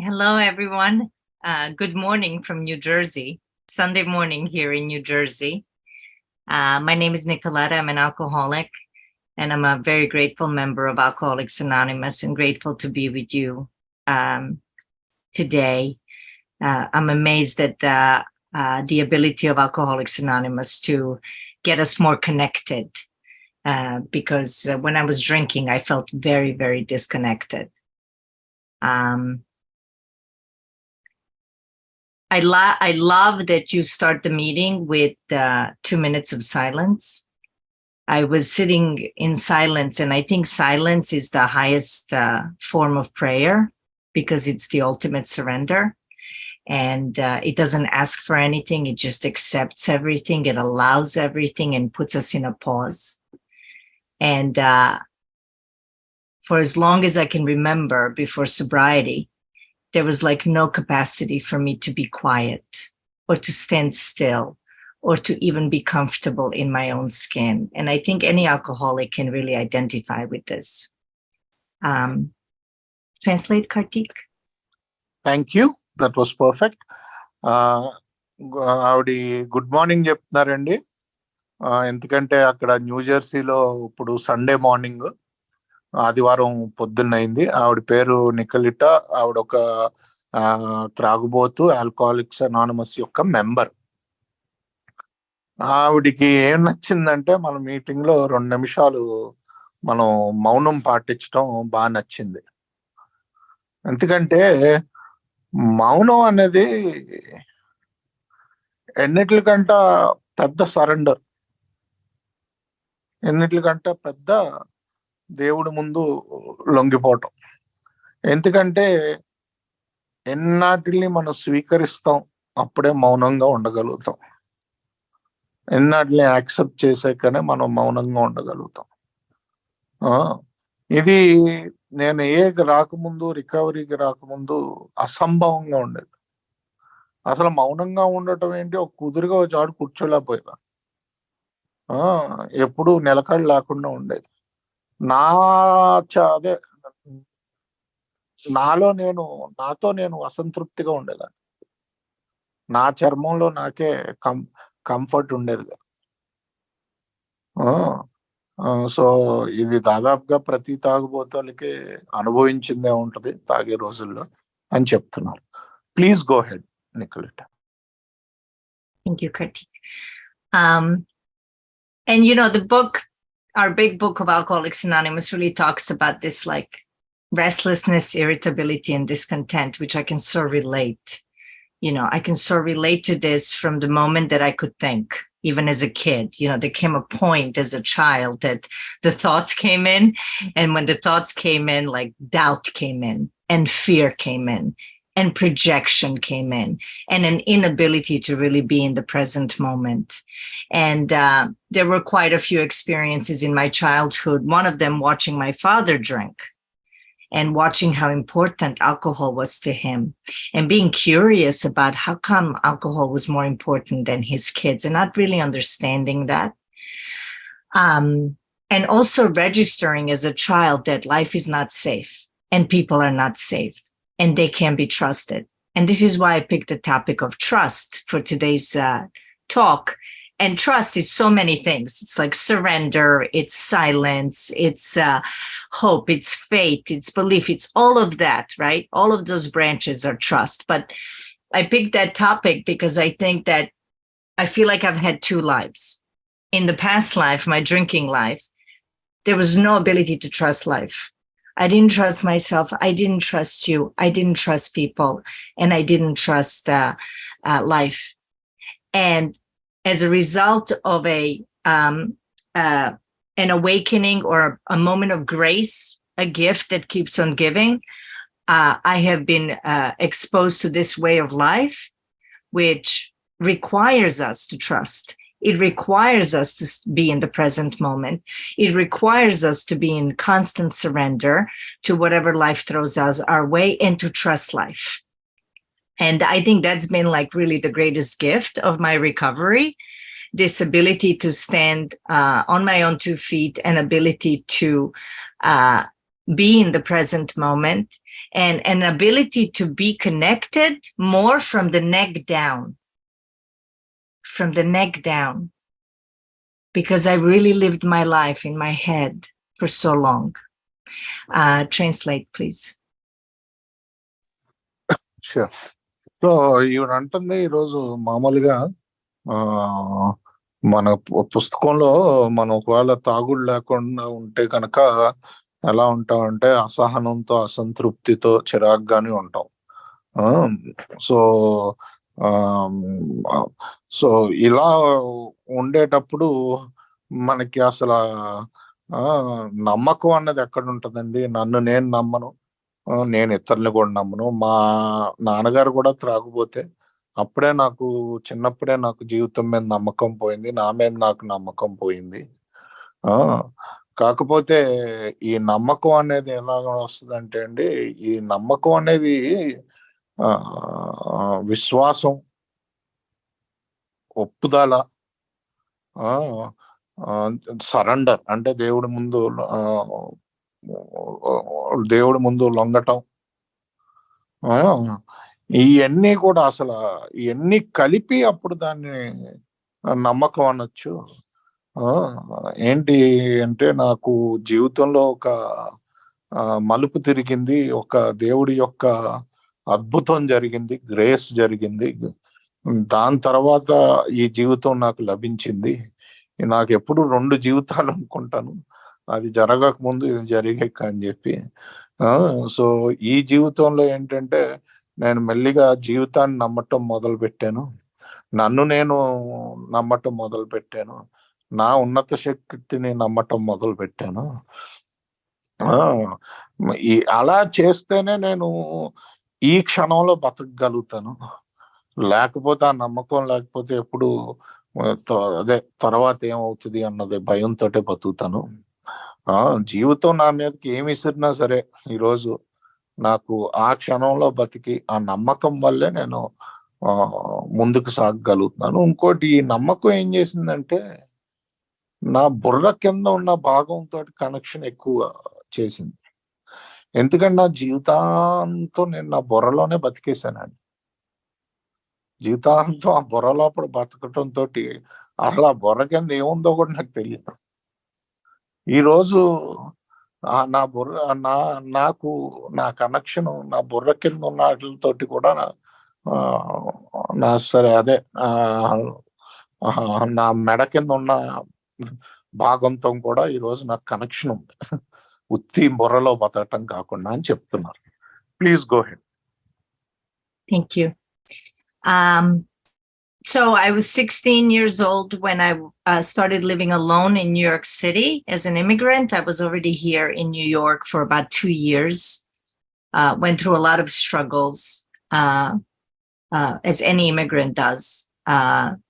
Hello, everyone. Good morning from New Jersey. Sunday morning here in New Jersey. My name is Nikoleta. I'm an alcoholic, and I'm a very grateful member of Alcoholics Anonymous and grateful to be with you today. I'm amazed at the ability of Alcoholics Anonymous to get us more connected because when I was drinking, I felt very, very disconnected. I love that you start the meeting with 2 minutes of silence. I was sitting in silence, and I think silence is the highest form of prayer because it's the ultimate surrender. And it doesn't ask for anything. It just accepts everything. It allows everything and puts us in a pause. And for as long as I can remember before sobriety, there was like no capacity for me to be quiet or to stand still or to even be comfortable in my own skin. And I think any alcoholic can really identify with this. Translate, Kartik. Thank you. That was perfect. ఆవిడ good morning చెప్తున్నారండి. ఎందుకంటే అక్కడ న్యూజెర్సీలో ఇప్పుడు Sunday morning, ఆదివారం పొద్దున్నైంది. ఆవిడ పేరు నికలిటా. ఆవిడ ఒక త్రాగుబోతు ఆల్కహాలిక్స్ అనానమస్ యొక్క మెంబర్. ఆవిడికి ఏం నచ్చిందంటే మన మీటింగ్ లో 2 నిమిషాలు మనం మౌనం పాటించడం బాగా నచ్చింది. ఎందుకంటే మౌనం అనేది ఎన్నిటికంట పెద్ద సరెండర్, ఎన్నిటికంట పెద్ద దేవుడి ముందు లొంగిపోవటం. ఎందుకంటే ఎన్నాటిని మనం స్వీకరిస్తాం అప్పుడే మౌనంగా ఉండగలుగుతాం. ఎన్నాటిని యాక్సెప్ట్ చేసాకనే మనం మౌనంగా ఉండగలుగుతాం. ఇది నేను రాకముందు, రికవరీకి రాకముందు అసంభవంగా ఉండేది. అసలు మౌనంగా ఉండటం ఏంటి, ఒక కుదురుగా చాడు కూర్చోలేకపోయేదా, ఎప్పుడు నిలకడ లేకుండా ఉండేది. అదే నాతో నేను అసంతృప్తిగా ఉండేదాన్ని. నా చర్మంలో నాకే కంఫర్ట్ ఉండేది. సో ఇది దాదాపుగా ప్రతి తాగుబోతులకి అనుభవించిందే ఉంటది తాగే రోజుల్లో అని చెప్తున్నారు. Please go head, Nikoleta. Thank you, Kartik. And the book, our big book of Alcoholics Anonymous, really talks about this like restlessness, irritability, and discontent, which I can so relate. I can so relate to this from the moment that I could think, even as a kid. There came a point as a child that the thoughts came in, and when the thoughts came in, like doubt came in, and fear came in, and projection came in, and an inability to really be in the present moment. And there were quite a few experiences in my childhood, one of them watching my father drink and watching how important alcohol was to him and being curious about how come alcohol was more important than his kids and not really understanding that. And also registering as a child that life is not safe and people are not safe and they can't be trusted. And this is why I picked the topic of trust for today's talk. And trust is so many things. It's like surrender, it's silence, it's hope, it's faith, it's belief, it's all of that, right? All of those branches are trust. But I picked that topic because I think that I feel like I've had 2 lives. In the past life, my drinking life, there was no ability to trust life. I didn't trust myself. I didn't trust you. I didn't trust people. And I didn't trust life. And as a result of an awakening or a moment of grace, a gift that keeps on giving, I have been exposed to this way of life, which requires us to trust. It requires us to be in the present moment. It requires us to be in constant surrender to whatever life throws us our way and to trust life. And I think that's been like really the greatest gift of my recovery, this ability to stand on my own 2 feet and ability to be in the present moment, and an ability to be connected more from the neck down. From the neck down. Because I really lived my life in my head for so long. Translate, please. Sure. So ఈవిడ అంటుంది ఈరోజు మామూలుగా మన పుస్తకంలో మనం ఒకవేళ తాగుడు లేకుండా ఉంటే కనుక ఎలా ఉంటామంటే అసహనంతో, అసంతృప్తితో, చిరాగ్గానే ఉంటాం. సో సో ఇలా ఉండేటప్పుడు మనకి అసలు నమ్మకం అన్నది ఎక్కడ ఉంటుందండి? నన్ను నేను నమ్మను, నేను ఇతరులని కూడా నమ్మను. మా నాన్నగారు కూడా త్రాగుబోతే. చిన్నప్పుడే నాకు జీవితం మీద నమ్మకం పోయింది, నా మీద నాకు నమ్మకం పోయింది. కాకపోతే ఈ నమ్మకం అనేది ఎలాగ వస్తుందంటే అండి, ఈ నమ్మకం అనేది విశ్వాసం, ఒప్పుదల, సరెండర్ అంటే దేవుడి ముందు లొంగటం, ఇవన్నీ కూడా అసలు ఇవన్నీ కలిపి అప్పుడు దాన్ని నమ్మకం అనొచ్చు. ఏంటి అంటే నాకు జీవితంలో ఒక మలుపు తిరిగింది, ఒక దేవుడి యొక్క అద్భుతం జరిగింది, గ్రేస్ జరిగింది. దాని తర్వాత ఈ జీవితం నాకు లభించింది. నాకు ఎప్పుడు 2 జీవితాలు అనుకుంటాను, అది జరగక ముందు ఇది జరిగాక అని చెప్పి. సో ఈ జీవితంలో ఏంటంటే నేను మెల్లిగా జీవితాన్ని నమ్మటం మొదలు పెట్టాను, నన్ను నేను నమ్మటం మొదలు పెట్టాను, నా ఉన్నత శక్తిని నమ్మటం మొదలు పెట్టాను. అలా చేస్తేనే నేను ఈ క్షణంలో బతకగలుగుతాను. లేకపోతే ఆ నమ్మకం లేకపోతే ఎప్పుడు అదే తర్వాత ఏమవుతుంది అన్నది భయంతో బతుకుతాను. జీవితం నా మీదకి ఏమి విసిరినా సరే ఈరోజు నాకు ఆ క్షణంలో బతికి ఆ నమ్మకం వల్లే నేను ముందుకు సాగగలుగుతున్నాను. ఇంకోటి, ఈ నమ్మకం ఏం చేసిందంటే నా బుర్ర కింద ఉన్న భాగంతో కనెక్షన్ ఎక్కువ చేసింది. ఎందుకంటే నా జీవితాంతం నేను నా బుర్రలోనే బతికేశానండి. జీవితాంతం ఆ బుర్ర లోపల బతకటంతో అసలు ఆ బుర్ర కింద ఏముందో కూడా నాకు తెలియదు. ఈరోజు నా బుర్ర నాకు నా కనెక్షన్ నా బుర్ర కింద ఉన్న వాటితోటి కూడా నా సరే అదే నా మెడ కింద ఉన్న భాగంతో కూడా ఈరోజు నాకు కనెక్షన్ ఉంది, ఉత్తి బుర్రలో బతకటం కాకుండా అని చెప్తున్నారు. Please go head. Thank you. So I was 16 years old when I started living alone in New York City as an immigrant. I was already here in New York for about 2 years, went through a lot of struggles, as any immigrant does,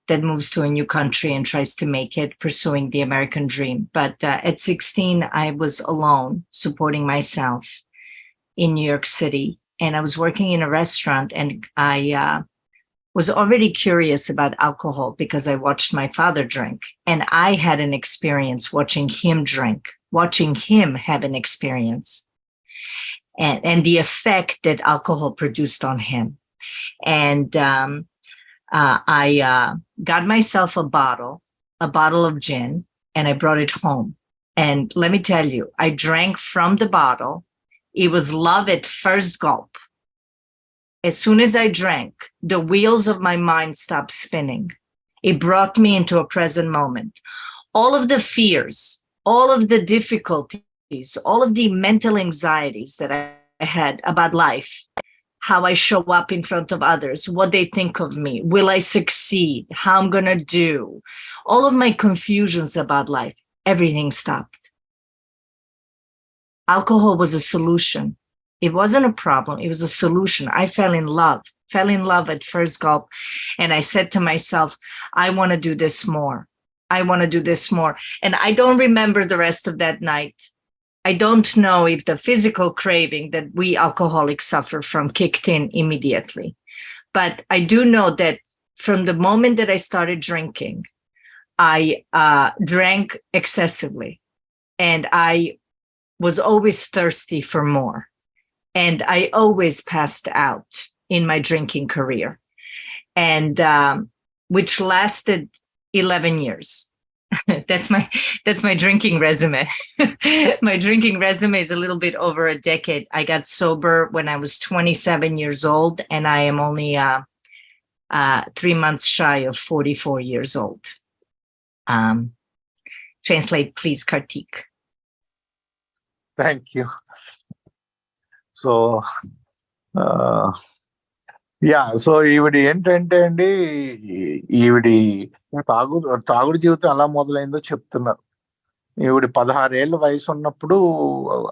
that moves to a new country and tries to make it, pursuing the American dream. But at 16, I was alone, supporting myself in New York City. And I was working in a restaurant, and I was already curious about alcohol because I watched my father drink, and I had an experience watching him drink, watching him have an experience, and the effect that alcohol produced on him. And I got myself a bottle of gin, and I brought it home. And let me tell you, I drank from the bottle. It was love at first gulp. As soon as I drank, the wheels of my mind stopped spinning. It brought me into a present moment. All of the fears, all of the difficulties, all of the mental anxieties that I had about life, how I show up in front of others, what they think of me, will I succeed, how I'm going to do, all of my confusions about life, everything stopped. Alcohol was a solution. It wasn't a problem. It was a solution. I fell in love at first gulp. And I said to myself, I want to do this more. I want to do this more. And I don't remember the rest of that night. I don't know if the physical craving that we alcoholics suffer from kicked in immediately. But I do know that from the moment that I started drinking, I drank excessively. And I was always thirsty for more. And I always passed out in my drinking career, and which lasted 11 years. That's my drinking resume. My drinking resume is a little bit over a decade. I got sober when I was 27 years old, and I am only 3 months shy of 44 years old. Translate, please, Kartik. Thank you. So, so ఈవిడ ఏంటంటే అండి, ఈవిడి తాగుడు జీవితం ఎలా మొదలైందో చెప్తున్నారు. ఈవిడ 16 ఏళ్ళ వయసు ఉన్నప్పుడు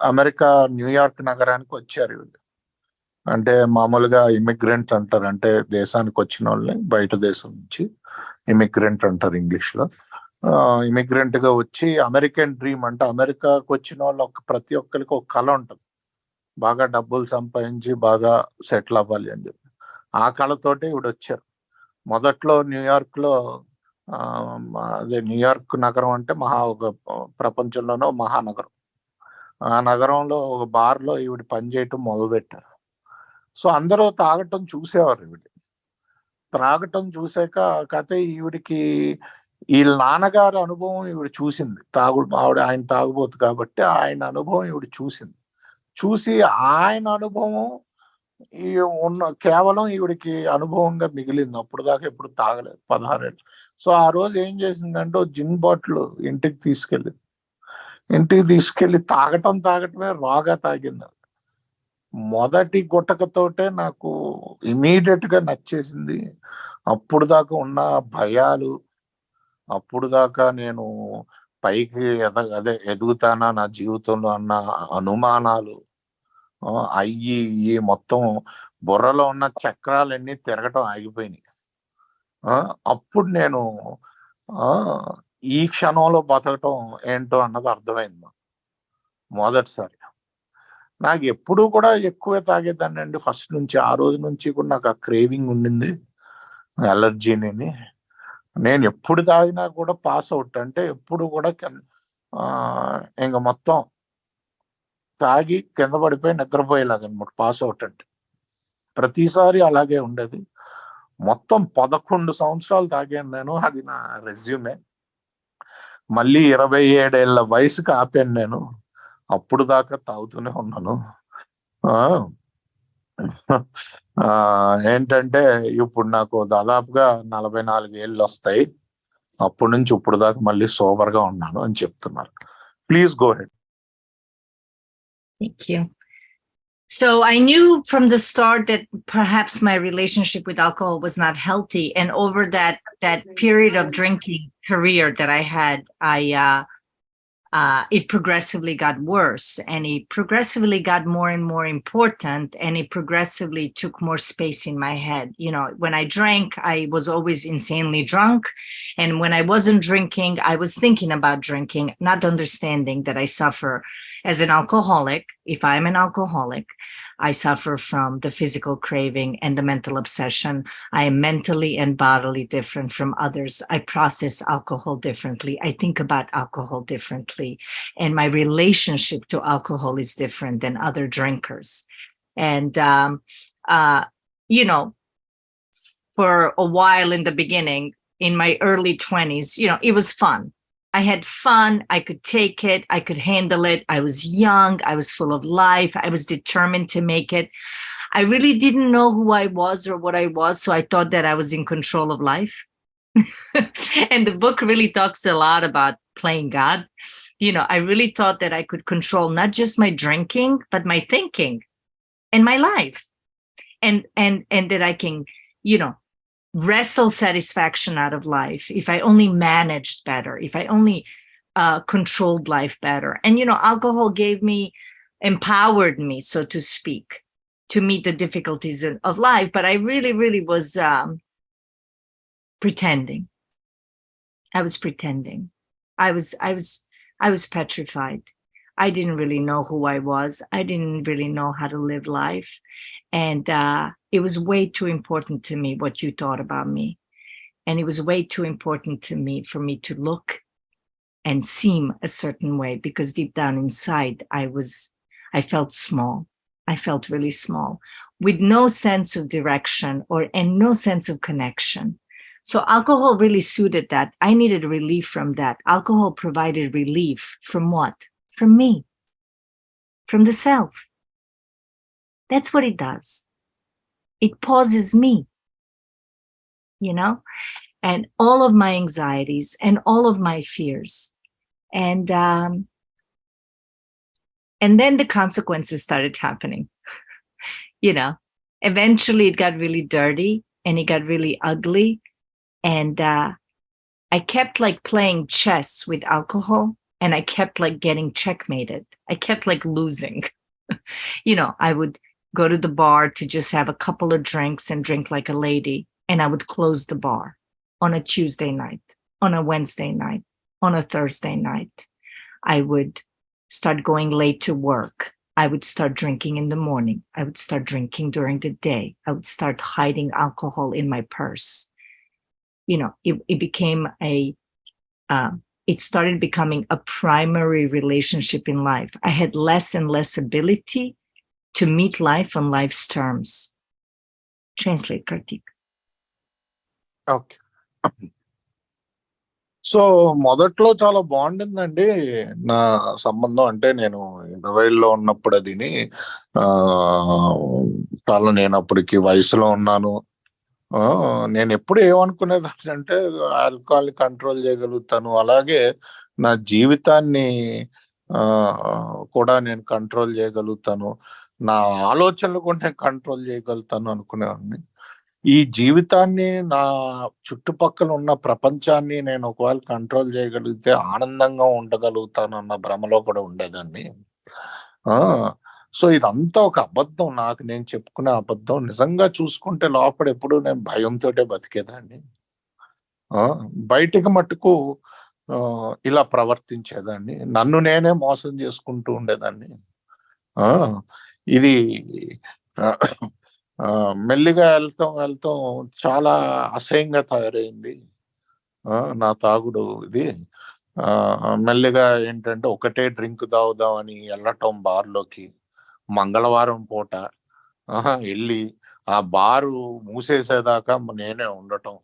అమెరికా న్యూయార్క్ నగరానికి వచ్చారు. ఈవిడ అంటే మామూలుగా ఇమిగ్రెంట్ అంటారు, అంటే దేశానికి వచ్చిన వాళ్ళని బయట దేశం నుంచి ఇమిగ్రెంట్ అంటారు ఇంగ్లీష్ లో. ఇమిగ్రెంట్ గా వచ్చి అమెరికన్ డ్రీమ్ అంటే అమెరికాకు వచ్చిన వాళ్ళు ప్రతి ఒక్కరికి ఒక కళ ఉంటుంది, బాగా డబ్బులు సంపాదించి బాగా సెటిల్ అవ్వాలి అని చెప్పి. ఆ కళతోటి ఈవిడ వచ్చారు. మొదట్లో న్యూయార్క్ లో అదే న్యూయార్క్ నగరం అంటే ఒక ప్రపంచంలోనే మహానగరం. ఆ నగరంలో ఒక బార్లో ఈవిడ పనిచేయటం మొదలుపెట్టారు. సో అందరూ తాగటం చూసేవారు. ఈవిడ త్రాగటం చూసాక కథ ఈవిడికి వీళ్ళ నాన్నగారి అనుభవం ఈవిడ చూసింది. ఆయన తాగుబోతు కాబట్టి ఆయన అనుభవం ఈవిడ చూసి ఆయన అనుభవం కేవలం ఈవిడికి అనుభవంగా మిగిలింది. అప్పుడు దాకా ఎప్పుడు తాగలేదు 16 ఏళ్ళు. సో ఆ రోజు ఏం చేసిందంటే జిన్ బాటిల్ ఇంటికి తీసుకెళ్లి తాగటమే రాగా తాగింది. మొదటి గుట్టకతోటే నాకు ఇమీడియట్ గా నచ్చేసింది. అప్పుడు దాకా ఉన్న భయాలు, అప్పుడు దాకా నేను పైకి ఎదుగుతానా నా జీవితంలో అన్న అనుమానాలు అయ్యి మొత్తం బుర్రలో ఉన్న చక్రాలన్నీ తిరగటం ఆగిపోయినాయి. అప్పుడు నేను ఈ క్షణంలో బతకటం ఏంటో అన్నది అర్థమైంది మొదటిసారి. నాకు ఎప్పుడు కూడా ఎక్కువే తాగేదాన్ని అండి ఫస్ట్ నుంచి. ఆ రోజు నుంచి కూడా నాకు ఆ క్రేవింగ్ ఉండింది, అలర్జీని. నేను ఎప్పుడు తాగినా కూడా పాస్ అవుట్, అంటే ఎప్పుడు కూడా ఇంక మొత్తం తాగి కింద పడిపోయి నిద్రపోయేలాగనమాట పాస్ అవుట్ అంటే. ప్రతిసారి అలాగే ఉండేది. మొత్తం 11 సంవత్సరాలు తాగాను నేను. అది నా రెజ్యూమే. మళ్ళీ 27 ఏళ్ల వయసుకి ఆపాను నేను. అప్పుడు దాకా తాగుతూనే ఉన్నాను. ఏంటంటే ఇప్పుడు నాకు దాదాపుగా 44 ఏళ్ళు వస్తాయి. అప్పటి నుంచి ఇప్పుడు దాకా మళ్ళీ సోబర్ గా ఉన్నాను అని చెప్తున్నారు. Please go head. Thank you. So I knew from the start that perhaps my relationship with alcohol was not healthy. And over that period of drinking career that I had, it progressively got worse, and it progressively got more and more important, and it progressively took more space in my head. You know, when I drank, I was always insanely drunk. And when I wasn't drinking, I was thinking about drinking, not understanding that I suffer as an alcoholic. If I'm an alcoholic, I suffer from the physical craving and the mental obsession. I am mentally and bodily different from others. I process alcohol differently. I think about alcohol differently. And my relationship to alcohol is different than other drinkers. And, you know, for a while in the beginning, in my early 20s, you know, it was fun. I had fun. I could take it. I could handle it. I was young. I was full of life. I was determined to make it. I really didn't know who I was or what I was. So I thought that I was in control of life. And the book really talks a lot about playing God. You know, I really thought that I could control not just my drinking, but my thinking and my life. And that I can, you know, wrestle satisfaction out of life if I only managed better, if I only controlled life better. And, you know, alcohol empowered me, so to speak, to meet the difficulties of life. But I really, really was pretending. I was pretending. I was petrified. I didn't really know who I was. I didn't really know how to live life. And it was way too important to me what you thought about me. And it was way too important to me for me to look and seem a certain way, because deep down inside, I felt small. I felt really small, with no sense of direction and no sense of connection. So alcohol really suited that. I needed relief from that. Alcohol provided relief from what? From me, from the self. That's what it does. It pauses me, and all of my anxieties and all of my fears. And then the consequences started happening. Eventually it got really dirty and it got really ugly. And I kept playing chess with alcohol, and I kept getting checkmated. I kept losing. I would go to the bar to just have a couple of drinks and drink like a lady, and I would close the bar on a Tuesday night, on a Wednesday night, on a Thursday night. I would start going late to work. I would start drinking in the morning. I would start drinking during the day. I would start hiding alcohol in my purse. It became it started becoming a primary relationship in life. I had less and less ability to meet life on life's terms. Translate, Kartik. Okay. So మొదట్లో చాలా బాగుండిందండి నా సంబంధం. అంటే నేను 20లో ఉన్నప్పుడు అదిని చాలా నేను అప్పటికి వయసులో ఉన్నాను. నేను ఎప్పుడు ఏమనుకునేదాన్ని అంటే ఆల్కహాల్ కంట్రోల్ చేయగలుగుతాను, అలాగే నా జీవితాన్ని కూడా నేను కంట్రోల్ చేయగలుగుతాను, నా ఆలోచనలు కూడా నేను కంట్రోల్ చేయగలుగుతాను అనుకునేవాడిని. ఈ జీవితాన్ని, నా చుట్టుపక్కల ఉన్న ప్రపంచాన్ని నేను ఒకవేళ కంట్రోల్ చేయగలిగితే ఆనందంగా ఉండగలుగుతాను అన్న భ్రమలో కూడా ఉండేదాన్ని. సో ఇదంతా ఒక అబద్ధం, నాకు నేను చెప్పుకునే అబద్ధం. నిజంగా చూసుకుంటే లోపల ఎప్పుడు నేను భయంతోటే బతికేదాన్ని. బయటికి మట్టుకు ఇలా ప్రవర్తించేదాన్ని, నన్ను నేనే మోసం చేసుకుంటూ ఉండేదాన్ని. ఇది మెల్లిగా వెళ్తాం చాలా అసహ్యంగా తయారైంది నా తాగుడు. ఇది మెల్లిగా ఏంటంటే ఒకటే డ్రింక్ తాగుదామని వెళ్ళటం బార్లోకి, మంగళవారం పూట వెళ్ళి ఆ బారు మూసేసేదాకా నేనే ఉండటం.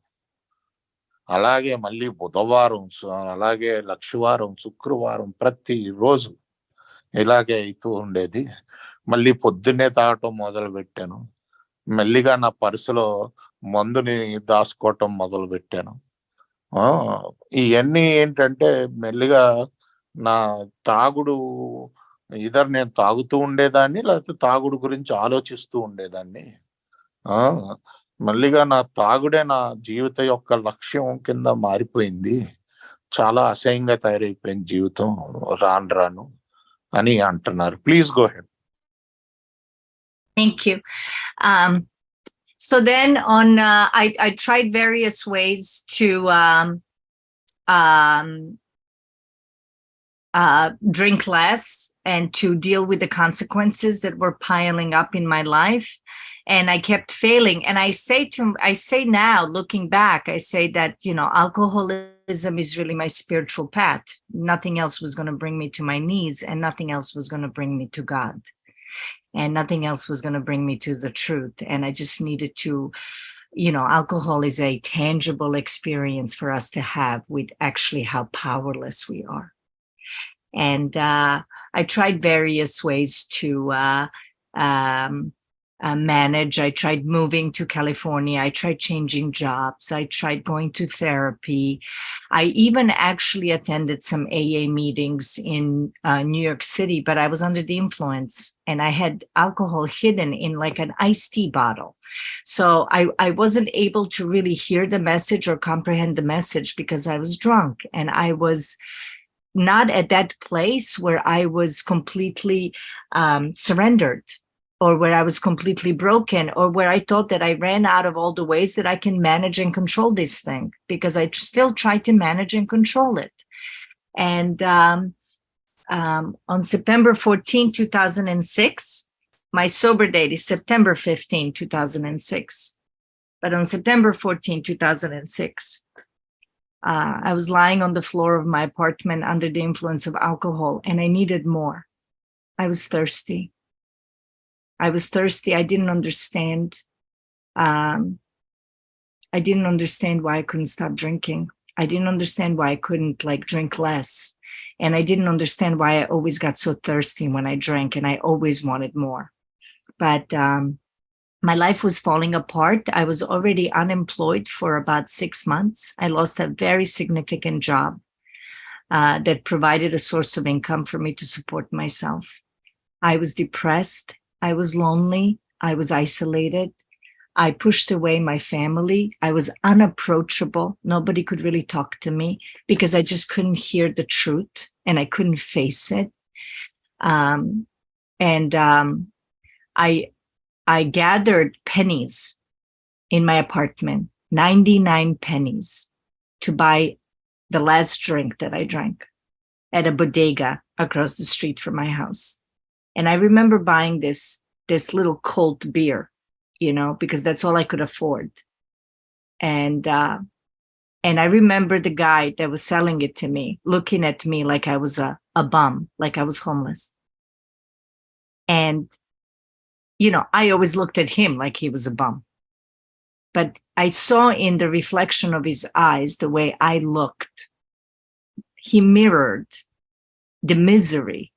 అలాగే మళ్ళీ బుధవారం, అలాగే లక్షవారం, శుక్రవారం, ప్రతిరోజు ఇలాగే అవుతూ ఉండేది. మళ్ళీ పొద్దున్నే తాగటం మొదలు పెట్టాను. మెల్లిగా నా పర్సులో మందుని దాచుకోవటం మొదలు పెట్టాను. ఇవన్నీ ఏంటంటే మెల్లిగా నా తాగుడు, ఇదర్ నేను తాగుతూ ఉండేదాన్ని, లేకపోతే తాగుడు గురించి ఆలోచిస్తూ ఉండేదాన్ని. మల్లిగా నా తాగుడే నా జీవిత యొక్క లక్ష్యం కింద మారిపోయింది. చాలా అసహ్యంగా తయారైపోయింది జీవితం రాను అని అంటున్నారు. Please go head. Thank you. So then I tried various ways to drink less and to deal with the consequences that were piling up in my life. And I kept failing. And I say now, looking back, I say that, alcoholism is really my spiritual path. Nothing else was going to bring me to my knees, and nothing else was going to bring me to God. And nothing else was going to bring me to the truth. And I just needed to, alcohol is a tangible experience for us to have with actually how powerless we are. And I tried various ways to manage. I tried moving to California. I tried changing jobs. I tried going to therapy. I even actually attended some AA meetings in New York City, but I was under the influence, and I had alcohol hidden in like an iced tea bottle. So I wasn't able to really hear the message or comprehend the message because I was drunk, and I was not at that place where I was completely surrendered, or where I was completely broken, or where I thought that I ran out of all the ways that I can manage and control this thing, because I still try to manage and control it. And on September 14, 2006, my sober date is September 15, 2006. But on September 14, 2006, I was lying on the floor of my apartment under the influence of alcohol, and I needed more. I was thirsty. I didn't understand. I didn't understand why I couldn't stop drinking. I didn't understand why I couldn't drink less. And I didn't understand why I always got so thirsty when I drank, and I always wanted more. But my life was falling apart. I was already unemployed for about 6 months. I lost a very significant job that provided a source of income for me to support myself. I was depressed. I was lonely. I was isolated. I pushed away my family. I was unapproachable. Nobody could really talk to me because I just couldn't hear the truth and I couldn't face it. I gathered pennies in my apartment, 99 pennies, to buy the last drink that I drank at a bodega across the street from my house. And I remember buying this little cold beer, because that's all I could afford. And I remember the guy that was selling it to me, looking at me like I was a bum, like I was homeless. And, I always looked at him like he was a bum. But I saw in the reflection of his eyes, the way I looked, he mirrored the misery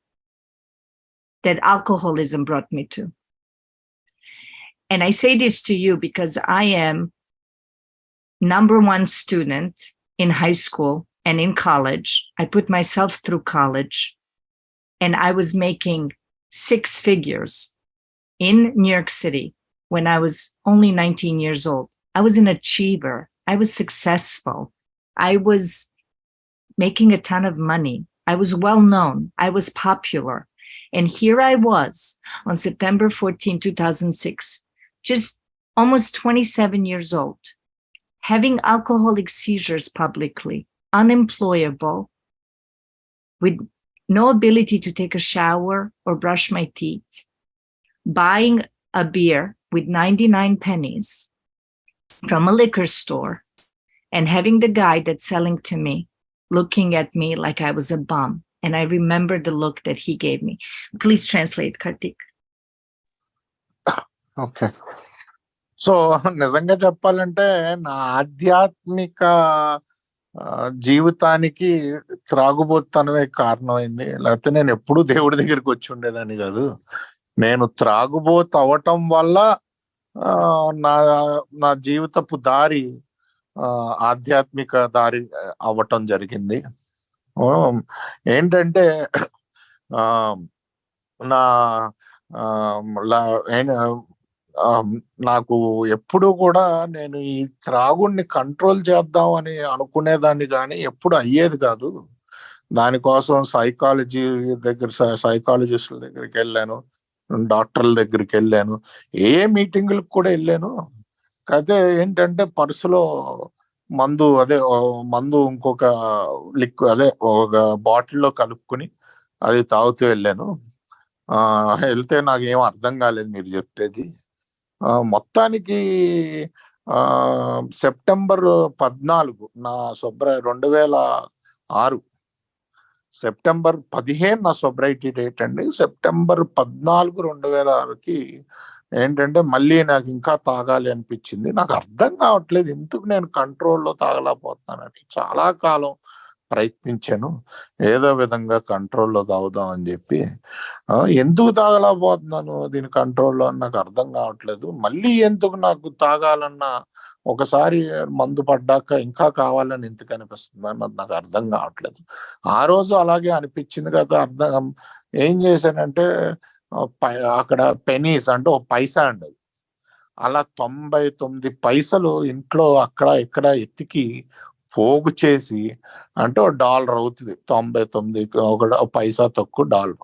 that alcoholism brought me to. And I say this to you because I am #1 student in high school and in college. I put myself through college, and I was making 6 figures in New York City when I was only 19 years old. I was an achiever. I was successful. I was making a ton of money. I was well known. I was popular. And here I was on September 14, 2006, just almost 27 years old, having alcoholic seizures publicly, unemployable, with no ability to take a shower or brush my teeth, buying a beer with 99 pennies from a liquor store, and having the guy that's selling to me looking at me like I was a bum. And I remember the look that he gave me. Please translate, Karthik. Okay. So నిజంగా చెప్పాలంటే నా ఆధ్యాత్మిక జీవితానికి త్రాగుబోతుతనమే కారణమైంది. లేకపోతే నేను ఎప్పుడూ దేవుడి దగ్గరికి వచ్చి ఉండేదాన్ని కాదు. నేను త్రాగుబోతు అవటం వల్ల నా నా జీవితపు దారి ఆధ్యాత్మిక దారి అవ్వటం జరిగింది. ఏంటంటే నా నాకు ఎప్పుడు కూడా నేను ఈ త్రాగుడిని కంట్రోల్ చేద్దాం అని అనుకునేదాన్ని కానీ ఎప్పుడు అయ్యేది కాదు. దానికోసం సైకాలజిస్టుల దగ్గరికి వెళ్ళాను, డాక్టర్ల దగ్గరికి వెళ్ళాను, ఏ మీటింగులకు కూడా వెళ్ళాను. అయితే ఏంటంటే పర్సులో మందు ఇంకొక లిక్విడ్ ఒక బాటిల్లో కలుపుకుని అది తాగుతూ వెళ్ళాను. వెళ్తే నాకేం అర్థం కాలేదు మీరు చెప్పేది. మొత్తానికి సెప్టెంబర్ 14 నా 2006 సెప్టెంబర్ 15 నా సొబ్రైటీ డేట్ అండి. సెప్టెంబర్ 14, 2006కి ఏంటంటే మళ్ళీ నాకు ఇంకా తాగాలి అనిపించింది. నాకు అర్థం కావట్లేదు ఎందుకు నేను కంట్రోల్లో తాగలేకపోతున్నానని. చాలా కాలం ప్రయత్నించాను, ఏదో విధంగా కంట్రోల్లో తాగుదాం అని చెప్పి. ఎందుకు తాగలేకపోతున్నాను దీని కంట్రోల్లో అని నాకు అర్థం కావట్లేదు. మళ్ళీ ఎందుకు నాకు తాగాలన్న, ఒకసారి మందు పడ్డాక ఇంకా కావాలని ఎందుకు అనిపిస్తుంది అన్నది నాకు అర్థం కావట్లేదు. ఆ రోజు అలాగే అనిపించింది కదా. ఏం చేశానంటే అక్కడ పెనీస్ అంటే ఒక పైసా అండి, అలా 99 పైసలు ఇంట్లో అక్కడ ఇక్కడ ఎత్తికి పోగు చేసి, అంటే $1 అవుతుంది, 99 ఒక పైసా తక్కువ $1.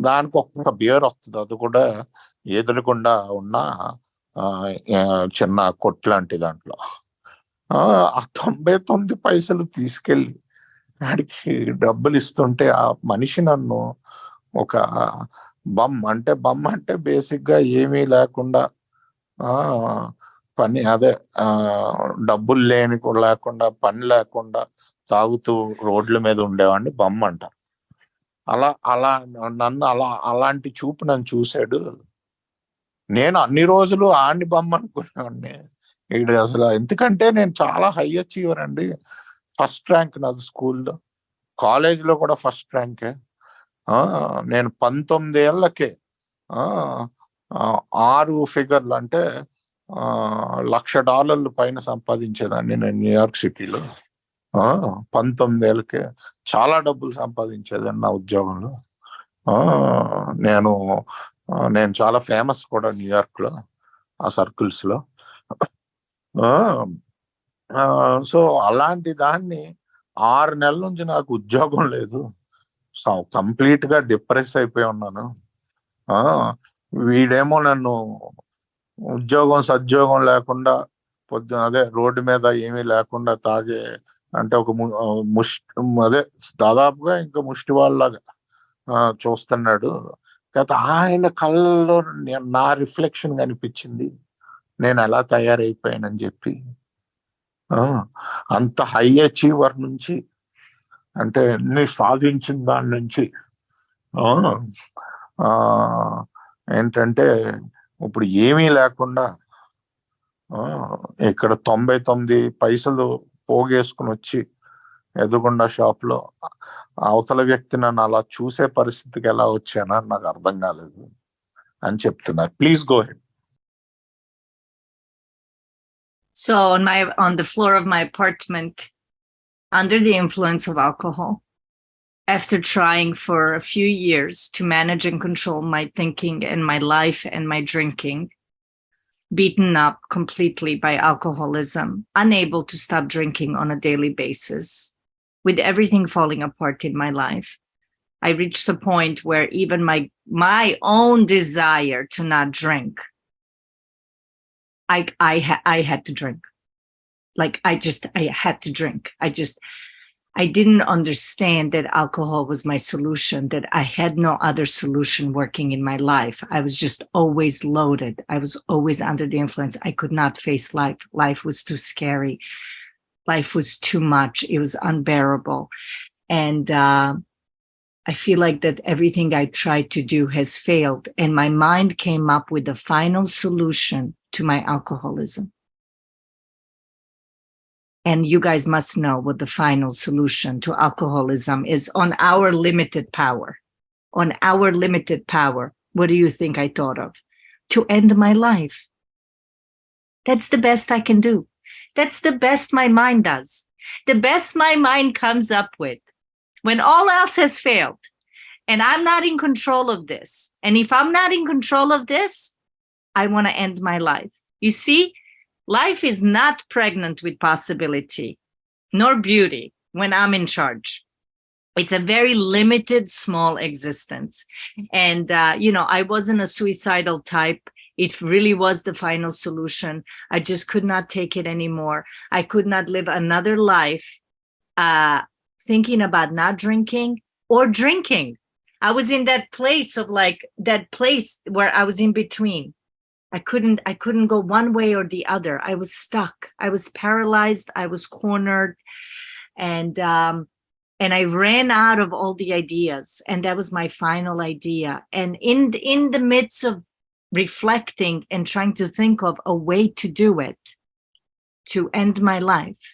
దానికి ఒక్క బియర్ వస్తుంది, అది కూడా ఎదురుకుండా ఉన్న చిన్న కొట్టు లాంటి దాంట్లో. ఆ 99 పైసలు తీసుకెళ్ళి వాడికి డబ్బులు ఇస్తుంటే ఆ మనిషి నన్ను ఒక బమ్ అంటే బేసిక్ గా ఏమీ లేకుండా పని అదే డబ్బులు లేకుండా పని లేకుండా తాగుతూ రోడ్ల మీద ఉండేవాడిని బొమ్మ అంట. అలా నన్ను అలాంటి చూపు నన్ను చూశాడు. నేను అన్ని రోజులు ఆడిని బొమ్మ అనుకునేవాడిని. వీడు అసలు ఎందుకంటే నేను చాలా హై అచీవర్ అండి. ఫస్ట్ ర్యాంక్ నాది స్కూల్లో, కాలేజీలో కూడా ఫస్ట్ ర్యాంకే. నేను 19 ఏళ్లకే 6 ఫిగర్లు అంటే $1,00,000 పైన సంపాదించేదాన్ని నేను న్యూయార్క్ సిటీలో. 19 ఏళ్ళకే చాలా డబ్బులు సంపాదించేదాన్ని నా ఉద్యోగంలో. నేను నేను చాలా ఫేమస్ కూడా న్యూయార్క్ లో, ఆ సర్కిల్స్ లో. సో అలాంటి దాన్ని 6 నెలల నుంచి నాకు ఉద్యోగం లేదు. సో కంప్లీట్ గా డిప్రెస్ అయిపోయి ఉన్నాను. వీడేమో నన్ను ఉద్యోగం సద్యోగం లేకుండా అదే రోడ్డు మీద ఏమీ లేకుండా తాగే అంటే ఒక అదే దాదాపుగా ఇంకా ముష్టి వాళ్ళలాగా చూస్తున్నాడు. కాకపోతే ఆయన కళ్ళలో నా రిఫ్లెక్షన్ కనిపించింది, నేను ఎలా తయారైపోయానని చెప్పి. అంత హై అచీవర్ నుంచి అంటే అన్ని సాధించిన దాని నుంచి ఏంటంటే ఇప్పుడు ఏమీ లేకుండా ఇక్కడ 99 పైసలు పోగేసుకుని వచ్చి ఎదుగుండా షాప్ లో అవతల వ్యక్తి నన్ను అలా చూసే పరిస్థితికి ఎలా వచ్చానా నాకు అర్థం కాలేదు అని చెప్తున్నారు. Please go head. So on the floor of my apartment, under the influence of alcohol, after trying for a few years to manage and control my thinking and my life and my drinking, beaten up completely by alcoholism, unable to stop drinking on a daily basis, with everything falling apart in my life, I reached a point where even my own desire to not drink, I had to drink. Like I had to drink. I didn't understand that alcohol was my solution, that I had no other solution working in my life. I was just always loaded. I was always under the influence. I could not face life. Life was too scary. Life was too much. It was unbearable. And I feel like that everything I tried to do has failed. And my mind came up with the final solution to my alcoholism. And you guys must know what the final solution to alcoholism is on our limited power. On our limited power, what do you think I thought of? To end my life. That's the best I can do. That's the best my mind does. The best my mind comes up with. When all else has failed, and I'm not in control of this, and if I'm not in control of this, I want to end my life. You see, life is not pregnant with possibility, nor beauty when I'm in charge. It's a very limited, small existence. And, I wasn't a suicidal type. It really was the final solution. I just could not take it anymore. I could not live another life thinking about not drinking or drinking. I was in that place where I was in between. I couldn't go one way or the other. I was stuck. I was paralyzed. I was cornered. And I ran out of all the ideas. And that was my final idea. And in the midst of reflecting and trying to think of a way to do it, to end my life,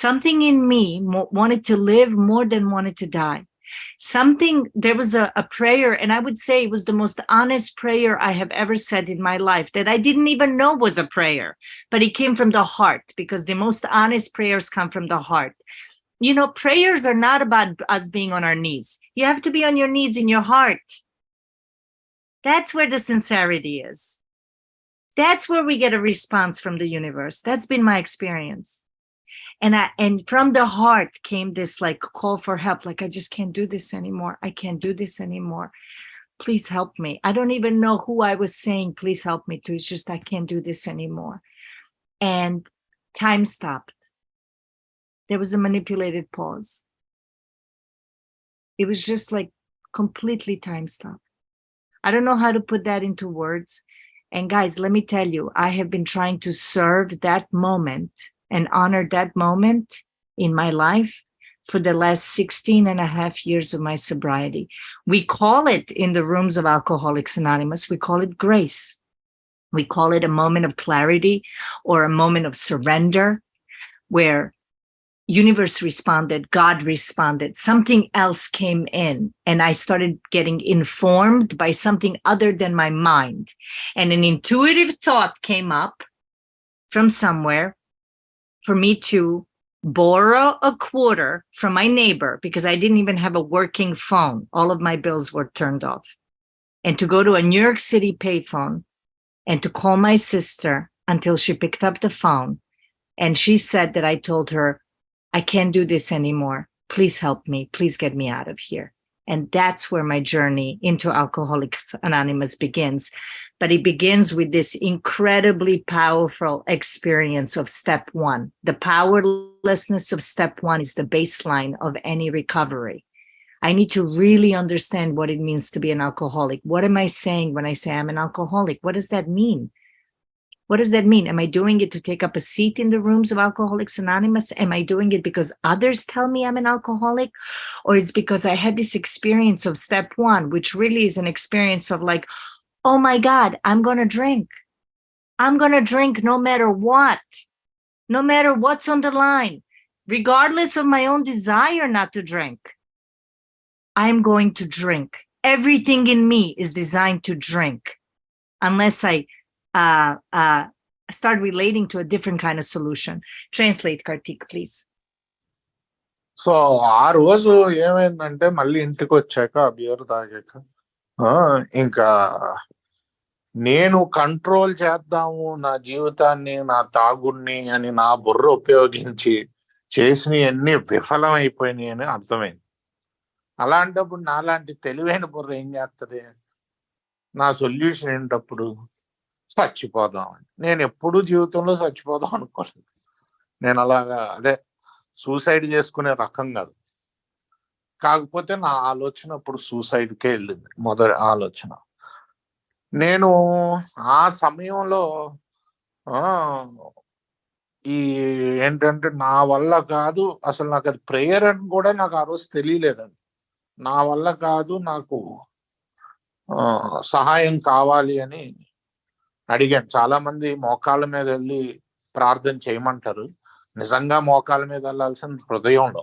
something in me wanted to live more than wanted to die. There was a prayer, and I would say it was the most honest prayer I have ever said in my life, that I didn't even know was a prayer, but it came from the heart, because the most honest prayers come from the heart. Prayers are not about us being on our knees. You have to be on your knees in your heart. That's where the sincerity is. That's where we get a response from the universe. That's been my experience. And from the heart came this like call for help. Like, I just can't do this anymore. I can't do this anymore. Please help me. I don't even know who I was saying, please help me to. It's just, I can't do this anymore. And time stopped. There was a manipulated pause. It was just like completely time stopped. I don't know how to put that into words. And guys, let me tell you, I have been trying to serve that moment and honor that moment in my life for the last 16 and a half years of my sobriety. We call it in the rooms of Alcoholics Anonymous, we call it grace. We call it a moment of clarity or a moment of surrender where universe responded, God responded, something else came in, and I started getting informed by something other than my mind. And an intuitive thought came up from somewhere for me to borrow a quarter from my neighbor because I didn't even have a working phone. All of my bills were turned off. And to go to a New York City payphone and to call my sister until she picked up the phone. And she said that I told her, I can't do this anymore. Please help me. Please get me out of here. And that's where my journey into Alcoholics Anonymous begins. But it begins with this incredibly powerful experience of step one. The powerlessness of step one is the baseline of any recovery. I need to really understand what it means to be an alcoholic. What am I saying when I say I'm an alcoholic? What does that mean? What does that mean? Am I doing it to take up a seat in the rooms of Alcoholics Anonymous? Am I doing it because others tell me I'm an alcoholic? Or it's because I had this experience of step one, which really is an experience of like, oh my God, I'm going to drink. I'm going to drink no matter what, no matter what's on the line, regardless of my own desire not to drink. I'm going to drink. Everything in me is designed to drink, unless I start relating to a different kind of solution. Translate, Kartik, please. So ఆ రోజు ఏమైందంటే మళ్ళీ ఇంటికి వచ్చాక beer తాగాక ఇంకా నేను control చేద్దాము నా జీవితాన్ని, నా తాగుడిని అని నా బుర్ర ఉపయోగించి చేసినవన్నీ విఫలం అయిపోయినాయి అని అర్థమైంది. అలాంటప్పుడు నాలాంటి తెలివైన బుర్ర ఏం చేస్తుంది? నా సొల్యూషన్ ఏంటప్పుడు? చచ్చిపోదాం అని. నేను ఎప్పుడూ జీవితంలో చచ్చిపోదాం అనుకోలేదు. నేను అలాగా సూసైడ్ చేసుకునే రకం కాదు. కాకపోతే నా ఆలోచన అప్పుడు సూసైడ్కే వెళ్ళింది, మొదటి ఆలోచన. నేను ఆ సమయంలో ఈ ఏంటంటే నా వల్ల కాదు, అసలు నాకు అది ప్రేయర్ అని కూడా నాకు ఆ రోజు తెలియలేదండి. నా వల్ల కాదు, నాకు సహాయం కావాలి అని అడిగాను. చాలా మంది మోకాళ్ళ మీద వెళ్ళి ప్రార్థన చేయమంటారు. నిజంగా మోకాళ్ళ మీద వెళ్ళాల్సిన హృదయంలో.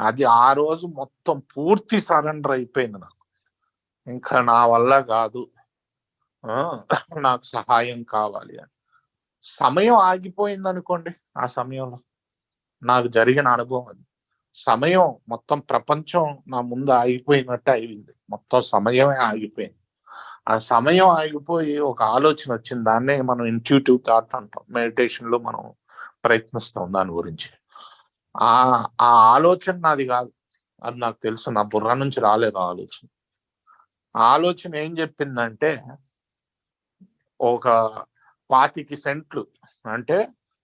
అది ఆ రోజు మొత్తం పూర్తి సరెండర్ అయిపోయింది నాకు. ఇంకా నా వల్ల కాదు, నాకు సహాయం కావాలి అని. సమయం ఆగిపోయింది అనుకోండి. ఆ సమయంలో నాకు జరిగిన అనుభవం అది. సమయం మొత్తం ప్రపంచం నా ముందు ఆగిపోయినట్టు అయింది. మొత్తం సమయమే ఆగిపోయింది. ఆ సమయం ఆగిపోయి ఒక ఆలోచన వచ్చింది. దాన్నే మనం ఇంట్యూటివ్ థాట్ అంటాం. మెడిటేషన్ లో మనం ప్రయత్నిస్తాం దాని గురించి. ఆ ఆలోచన నాది కాదు, అది నాకు తెలుసు. నా బుర్ర నుంచి రాలేదు ఆలోచన. ఆలోచన ఏం చెప్పిందంటే, ఒక 25 సెంట్లు అంటే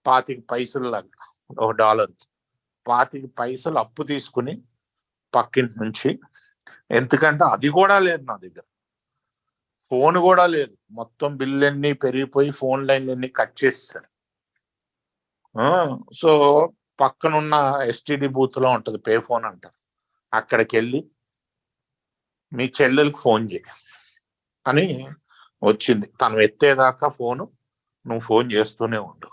25 పైసలు లాగా, ఒక డాలర్కి 25 పైసలు అప్పు తీసుకుని పక్కింటి నుంచి, ఎందుకంటే అది కూడా లేదు నా దగ్గర, ఫోన్ కూడా లేదు. మొత్తం బిల్లన్నీ పెరిగిపోయి ఫోన్ లైన్లన్నీ కట్ చేస్తారు. సో పక్కనున్న ఎస్టిడి బూత్ లో ఉంటది, పే ఫోన్ అంటారు. అక్కడికి వెళ్ళి మీ చెల్లెలకు ఫోన్ చేయి అని వచ్చింది. తను ఎత్తేదాకా ఫోను నువ్వు ఫోన్ చేస్తూనే ఉండు.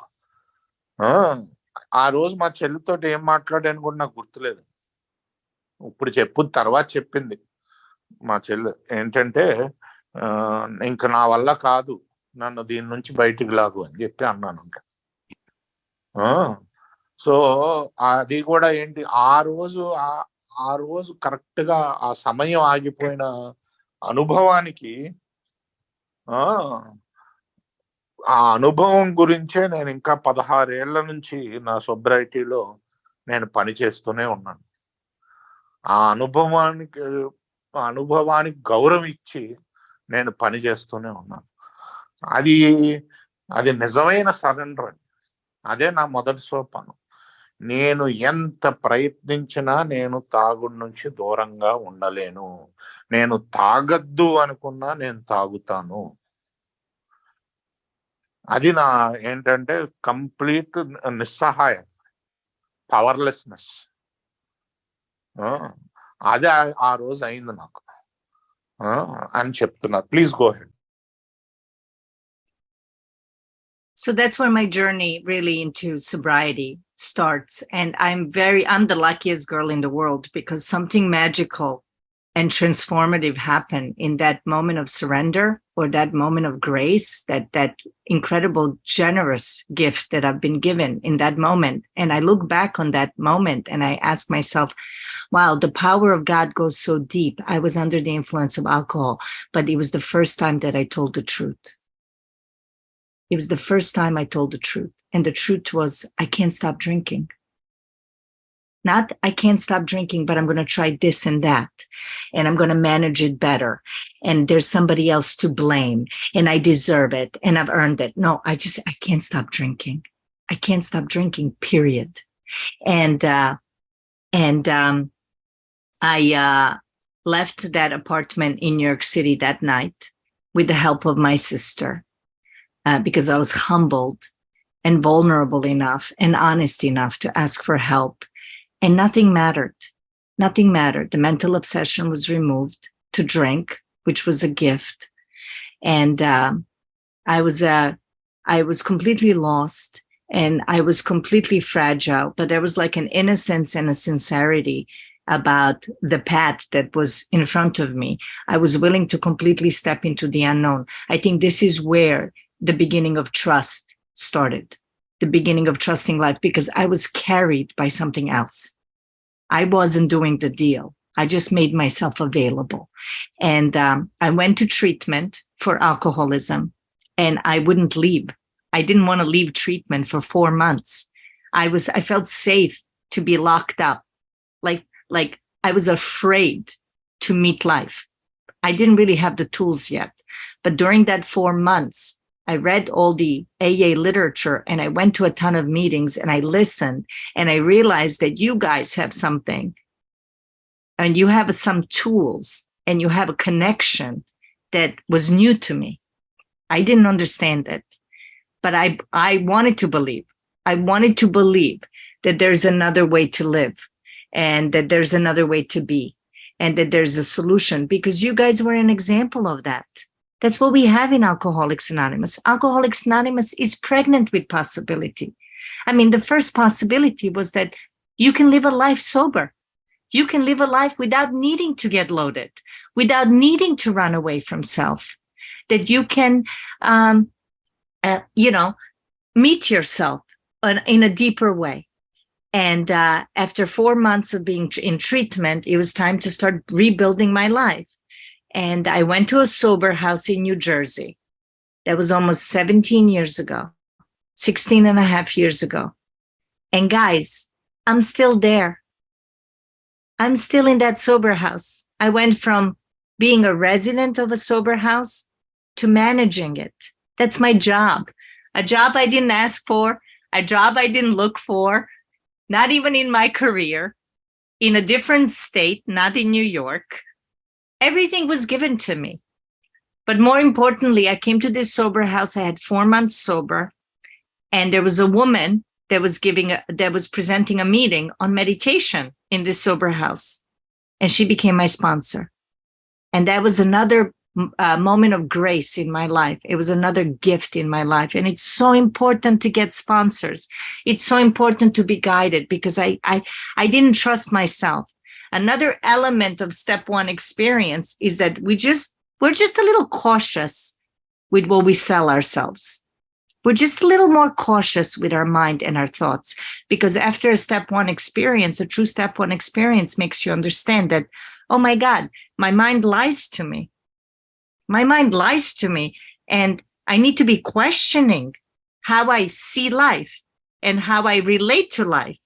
ఆ రోజు మా చెల్లితో ఏం మాట్లాడాను కూడా నాకు గుర్తులేదు. ఇప్పుడు తర్వాత చెప్పింది మా చెల్లి ఏంటంటే, ఇంక నా వల్ల కాదు, నన్ను దీని నుంచి బయటికి లాగు అని చెప్పి అన్నాను. సో అది కూడా ఏంటి, ఆ రోజు కరెక్ట్ గా ఆ సమయం ఆగిపోయిన అనుభవానికి, ఆ అనుభవం గురించే నేను ఇంకా 16 ఏళ్ల నుంచి నా సొబ్రైటీలో నేను పని చేస్తూనే ఉన్నాను. ఆ అనుభవానికి గౌరవం ఇచ్చి నేను పని చేస్తూనే ఉన్నాను. అది నిజమైన సరెండర్. అదే నా మొదటి సోపానం. నేను ఎంత ప్రయత్నించినా నేను తాగుడు నుంచి దూరంగా ఉండలేను. నేను తాగొద్దు అనుకున్నా నేను తాగుతాను. అది నా ఏంటంటే కంప్లీట్ నిస్సహాయం, పవర్‌లెస్‌నెస్. ఆ! అది ఆ రోజు అయింది నాకు. అని చెప్తున్నారు. Please go head. So that's where my journey really into sobriety starts. And I'm the luckiest girl in the world because something magical and transformative happened in that moment of surrender, or that moment of grace, that incredible generous gift that I've been given in that moment. And I look back on that moment and I ask myself, wow, the power of God goes so deep. I was under the influence of alcohol, but it was the first time that I told the truth. It was the first time I told the truth. And the truth was, I can't stop drinking. Not, I can't stop drinking, but I'm going to try this and that. And I'm going to manage it better. And there's somebody else to blame. And I deserve it. And I've earned it. No, I can't stop drinking. I can't stop drinking, period. And I left that apartment in New York City that night with the help of my sister. Because I was humbled and vulnerable enough and honest enough to ask for help. And nothing mattered. Nothing mattered. The mental obsession was removed to drink, which was a gift. And I was completely lost and I was completely fragile, but there was like an innocence and a sincerity about the path that was in front of me. I was willing to completely step into the unknown. I think this is where the beginning of trust started, the beginning of trusting life, because I was carried by something else. I wasn't doing the deal. I just made myself available. And I went to treatment for alcoholism and I wouldn't leave. I didn't want to leave treatment for 4 months. I felt safe to be locked up. Like I was afraid to meet life. I didn't really have the tools yet. But during that 4 months, I read all the AA literature and I went to a ton of meetings and I listened and I realized that you guys have something and you have some tools and you have a connection that was new to me. I didn't understand it, but I wanted to believe. I wanted to believe that there's another way to live and that there's another way to be and that there's a solution, because you guys were an example of that. That's what we have in Alcoholics Anonymous. Alcoholics Anonymous is pregnant with possibility. I mean, the first possibility was that you can live a life sober. You can live a life without needing to get loaded, without needing to run away from self, that you can, meet yourself in a deeper way. And after 4 months of being in treatment, it was time to start rebuilding my life. And I went to a sober house in New Jersey. That was almost 17 years ago, 16 and a half years ago. And guys, I'm still there. I'm still in that sober house. I went from being a resident of a sober house to managing it. That's my job. A job I didn't ask for, a job I didn't look for, not even in my career, in a different state, not in New York. Everything was given to me. But more importantly, I came to this sober house. I had 4 months sober. And there was a woman that was presenting a meeting on meditation in this sober house. And she became my sponsor. And that was another moment of grace in my life. It was another gift in my life. And it's so important to get sponsors. It's so important to be guided, because I didn't trust myself. Another element of step 1 experience is that we're just a little cautious with what we sell ourselves. We're just a little more cautious with our mind and our thoughts, because after a step 1 experience, a true step 1 experience makes you understand that, oh my God, my mind lies to me. My mind lies to me, and I need to be questioning how I see life and how I relate to life,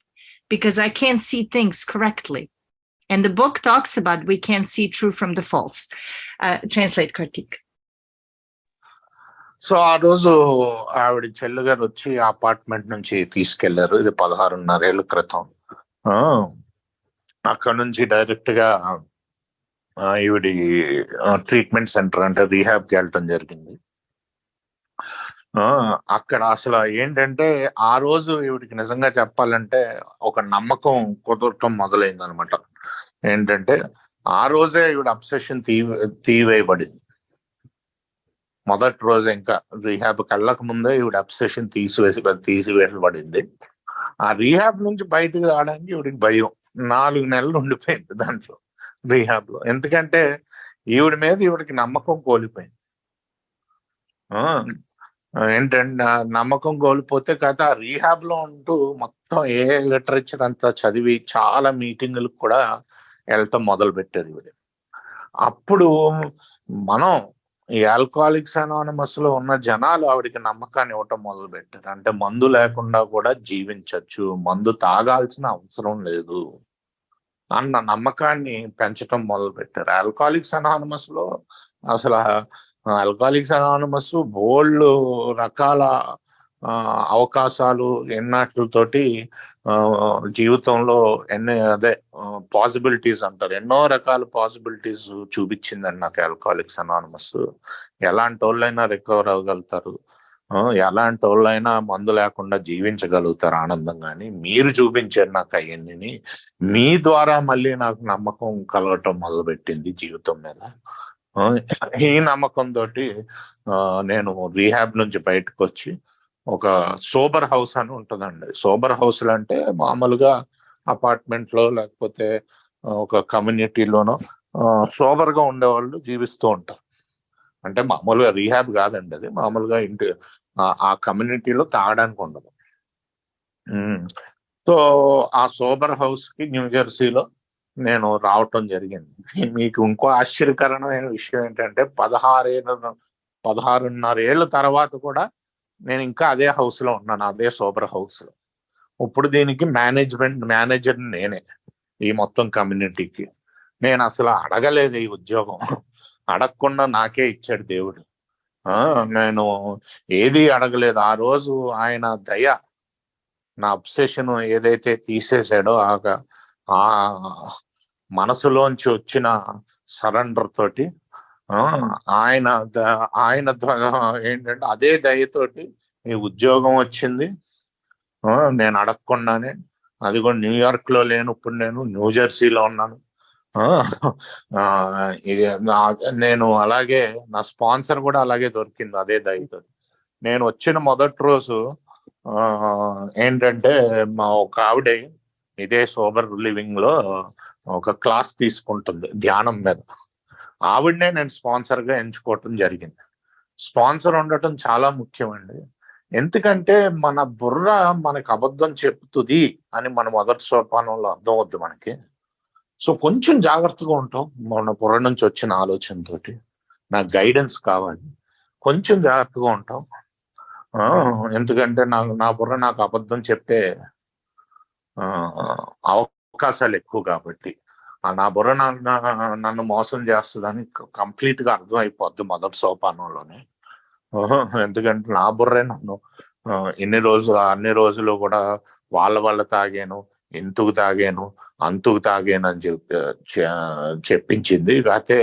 because I can't see things correctly. And the book talks about we can't see true from the false. Translate, Kartik. So ఆ రోజు ఆవిడ చెల్లి గారు వచ్చి apartment నుంచి తీసుకెళ్లారు. ఇది 16.5 ఏళ్ల క్రితం. ఆ, అక్కడ నుంచి డైరెక్ట్ గా ఈవిడి ట్రీట్మెంట్ సెంటర్ అంటే రీహాబ్కి వెళ్ళటం జరిగింది. అక్కడ అసలు ఏంటంటే ఆ రోజు ఈవిడికి నిజంగా చెప్పాలంటే ఒక నమ్మకం కుదరటం మొదలైంది అనమాట. ఏంటంటే ఆ రోజే ఈవిడ అబ్సెషన్ తీవేయబడింది. మొదటి రోజు ఇంకా రీహాబ్కి వెళ్ళక ముందే ఈవిడ అబ్సెషన్ తీసివేయబడింది. ఆ రీహాబ్ నుంచి బయటకు రావడానికి ఈవిడికి భయం. 4 నెలలు ఉండిపోయింది దాంట్లో రీహాబ్ లో. ఎందుకంటే ఈవిడ మీద ఈవిడికి నమ్మకం కోల్పోయింది. ఏంటంటే నమ్మకం కోల్పోతే కదా రీహాబ్ లో ఉంటూ మొత్తం ఏ లిటరేచర్ అంతా చదివి చాలా మీటింగులకు కూడా వెళ్తాం మొదలు పెట్టారు ఈవిడ. అప్పుడు మనం ఈ ఆల్కహాలిక్స్ అనానిమస్ లో ఉన్న జనాలు ఆవిడకి నమ్మకాన్ని ఇవ్వటం మొదలు పెట్టారు. అంటే మందు లేకుండా కూడా జీవించవచ్చు, మందు తాగాల్సిన అవసరం లేదు అన్న నమ్మకాన్ని పెంచటం మొదలు పెట్టారు. ఆల్కహాలిక్స్ అనానిమస్ లో అసలు ఆల్కహాలిక్స్ అనానిమస్ బోల్డ్ రకాల అవకాశాలు ఎన్నట్లతోటి జీవితంలో అదే పాసిబిలిటీస్ అంటారు, ఎన్నో రకాల పాసిబిలిటీస్ చూపించిందండి నాకు ఆల్కహాలిక్స్ అనానిమస్. ఎలాంటి వాళ్ళైనా రికవర్ అవ్వగలుగుతారు, ఎలాంటి వాళ్ళైనా మందు లేకుండా జీవించగలుగుతారు ఆనందంగా అని మీరు చూపించారు నాకు అవన్నీ. మీ ద్వారా మళ్ళీ నాకు నమ్మకం కలగటం మొదలుపెట్టింది జీవితం మీద. ఈ నమ్మకంతో నేను రీహాబ్ నుంచి బయటకు వచ్చి ఒక సోబర్ హౌస్ అని ఉంటుందండి. సోబర్ హౌస్లు అంటే మామూలుగా అపార్ట్మెంట్ లో లేకపోతే ఒక కమ్యూనిటీలోనో సోబర్ గా ఉండేవాళ్ళు జీవిస్తూ ఉంటారు. అంటే మామూలుగా రీహాబ్ కాదండి, అది మామూలుగా ఇంటి ఆ కమ్యూనిటీలో తాగడానికి ఉండదు. సో ఆ సోబర్ హౌస్ కి న్యూజెర్సీలో నేను రావటం జరిగింది. మీకు ఇంకో ఆశ్చర్యకరమైన విషయం ఏంటంటే 16.5 ఏళ్ళ తర్వాత కూడా నేను ఇంకా అదే హౌస్ లో ఉన్నాను, అదే సోబర్ హౌస్ లో. ఇప్పుడు దీనికి మేనేజర్ నేనే ఈ మొత్తం కమ్యూనిటీకి. నేను అసలు అడగలేదు ఈ ఉద్యోగం, అడగకుండా నాకే ఇచ్చాడు దేవుడు. నేను ఏది అడగలేదు. ఆ రోజు ఆయన దయ నా అబ్సెషన్ ఏదైతే తీసేసాడో ఆ మనసులోంచి వచ్చిన సరెండర్ తోటి ఆయన ఏంటంటే అదే దయతోటి ఈ ఉద్యోగం వచ్చింది. నేను అడగకుండానే, అది కూడా న్యూయార్క్ లో లేను, ఇప్పుడు నేను న్యూజెర్సీలో ఉన్నాను. ఇది నేను అలాగే నా స్పాన్సర్ కూడా అలాగే దొరికింది అదే దయతో. నేను వచ్చిన మొదటి రోజు ఏంటంటే మా ఒక ఆవిడ ఇదే సోబర్ లివింగ్ లో ఒక క్లాస్ తీసుకుంటుంది ధ్యానం మీద. ఆవిడనే నేను స్పాన్సర్ గా ఎంచుకోవటం జరిగింది. స్పాన్సర్ ఉండటం చాలా ముఖ్యం అండి. ఎందుకంటే మన బుర్ర మనకి అబద్ధం చెప్తుంది అని మన మొదటి సోపానంలో అర్థం అవుద్ది మనకి. సో కొంచెం జాగ్రత్తగా ఉంటాం. మన బుర్ర నుంచి వచ్చిన ఆలోచనతోటి నాకు గైడెన్స్ కావాలి, కొంచెం జాగ్రత్తగా ఉంటాం. ఎందుకంటే నా బుర్ర నాకు అబద్ధం చెప్పే అవకాశాలు ఎక్కువ కాబట్టి. నా బుర్ర నన్ను మోసం చేస్తుందని కంప్లీట్ గా అర్థం అయిపోద్ది మొదటి సోపానంలోనే. ఎందుకంటే నా బుర్రే నన్ను అన్ని రోజులు కూడా వాళ్ళ తాగాను, ఇంతుకు తాగాను, అంతుకు తాగాను అని చెప్పించింది. కాకపోతే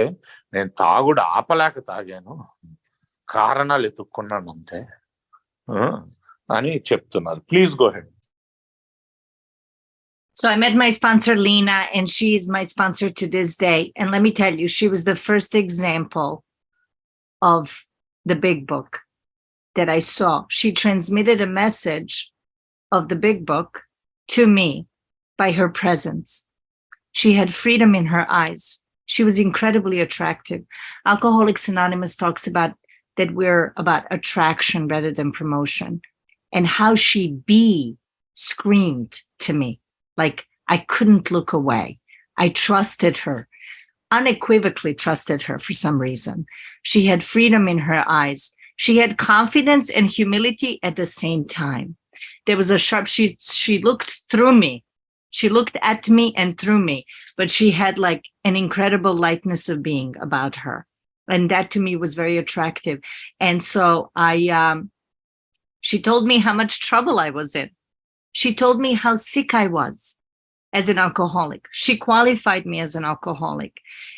నేను తాగుడు ఆపలేక తాగాను, కారణాలు ఎత్తుక్కున్నాను అంతే అని చెప్తున్నారు. Please go head. So I met my sponsor, Lena, and she's my sponsor to this day. And let me tell you, she was the first example of the big book that I saw. She transmitted a message of the big book to me by her presence. She had freedom in her eyes. She was incredibly attractive. Alcoholics Anonymous talks about that we're about attraction rather than promotion, and how she screamed to me. Like I couldn't look away. I trusted her, unequivocally trusted her for some reason. She had freedom in her eyes. She had confidence and humility at the same time. There was a sharp, she looked through me. She looked at me and through me, but she had like an incredible lightness of being about her. And that to me was very attractive. And so she told me how much trouble I was in. She told me how sick I was as an alcoholic. She qualified me as an alcoholic.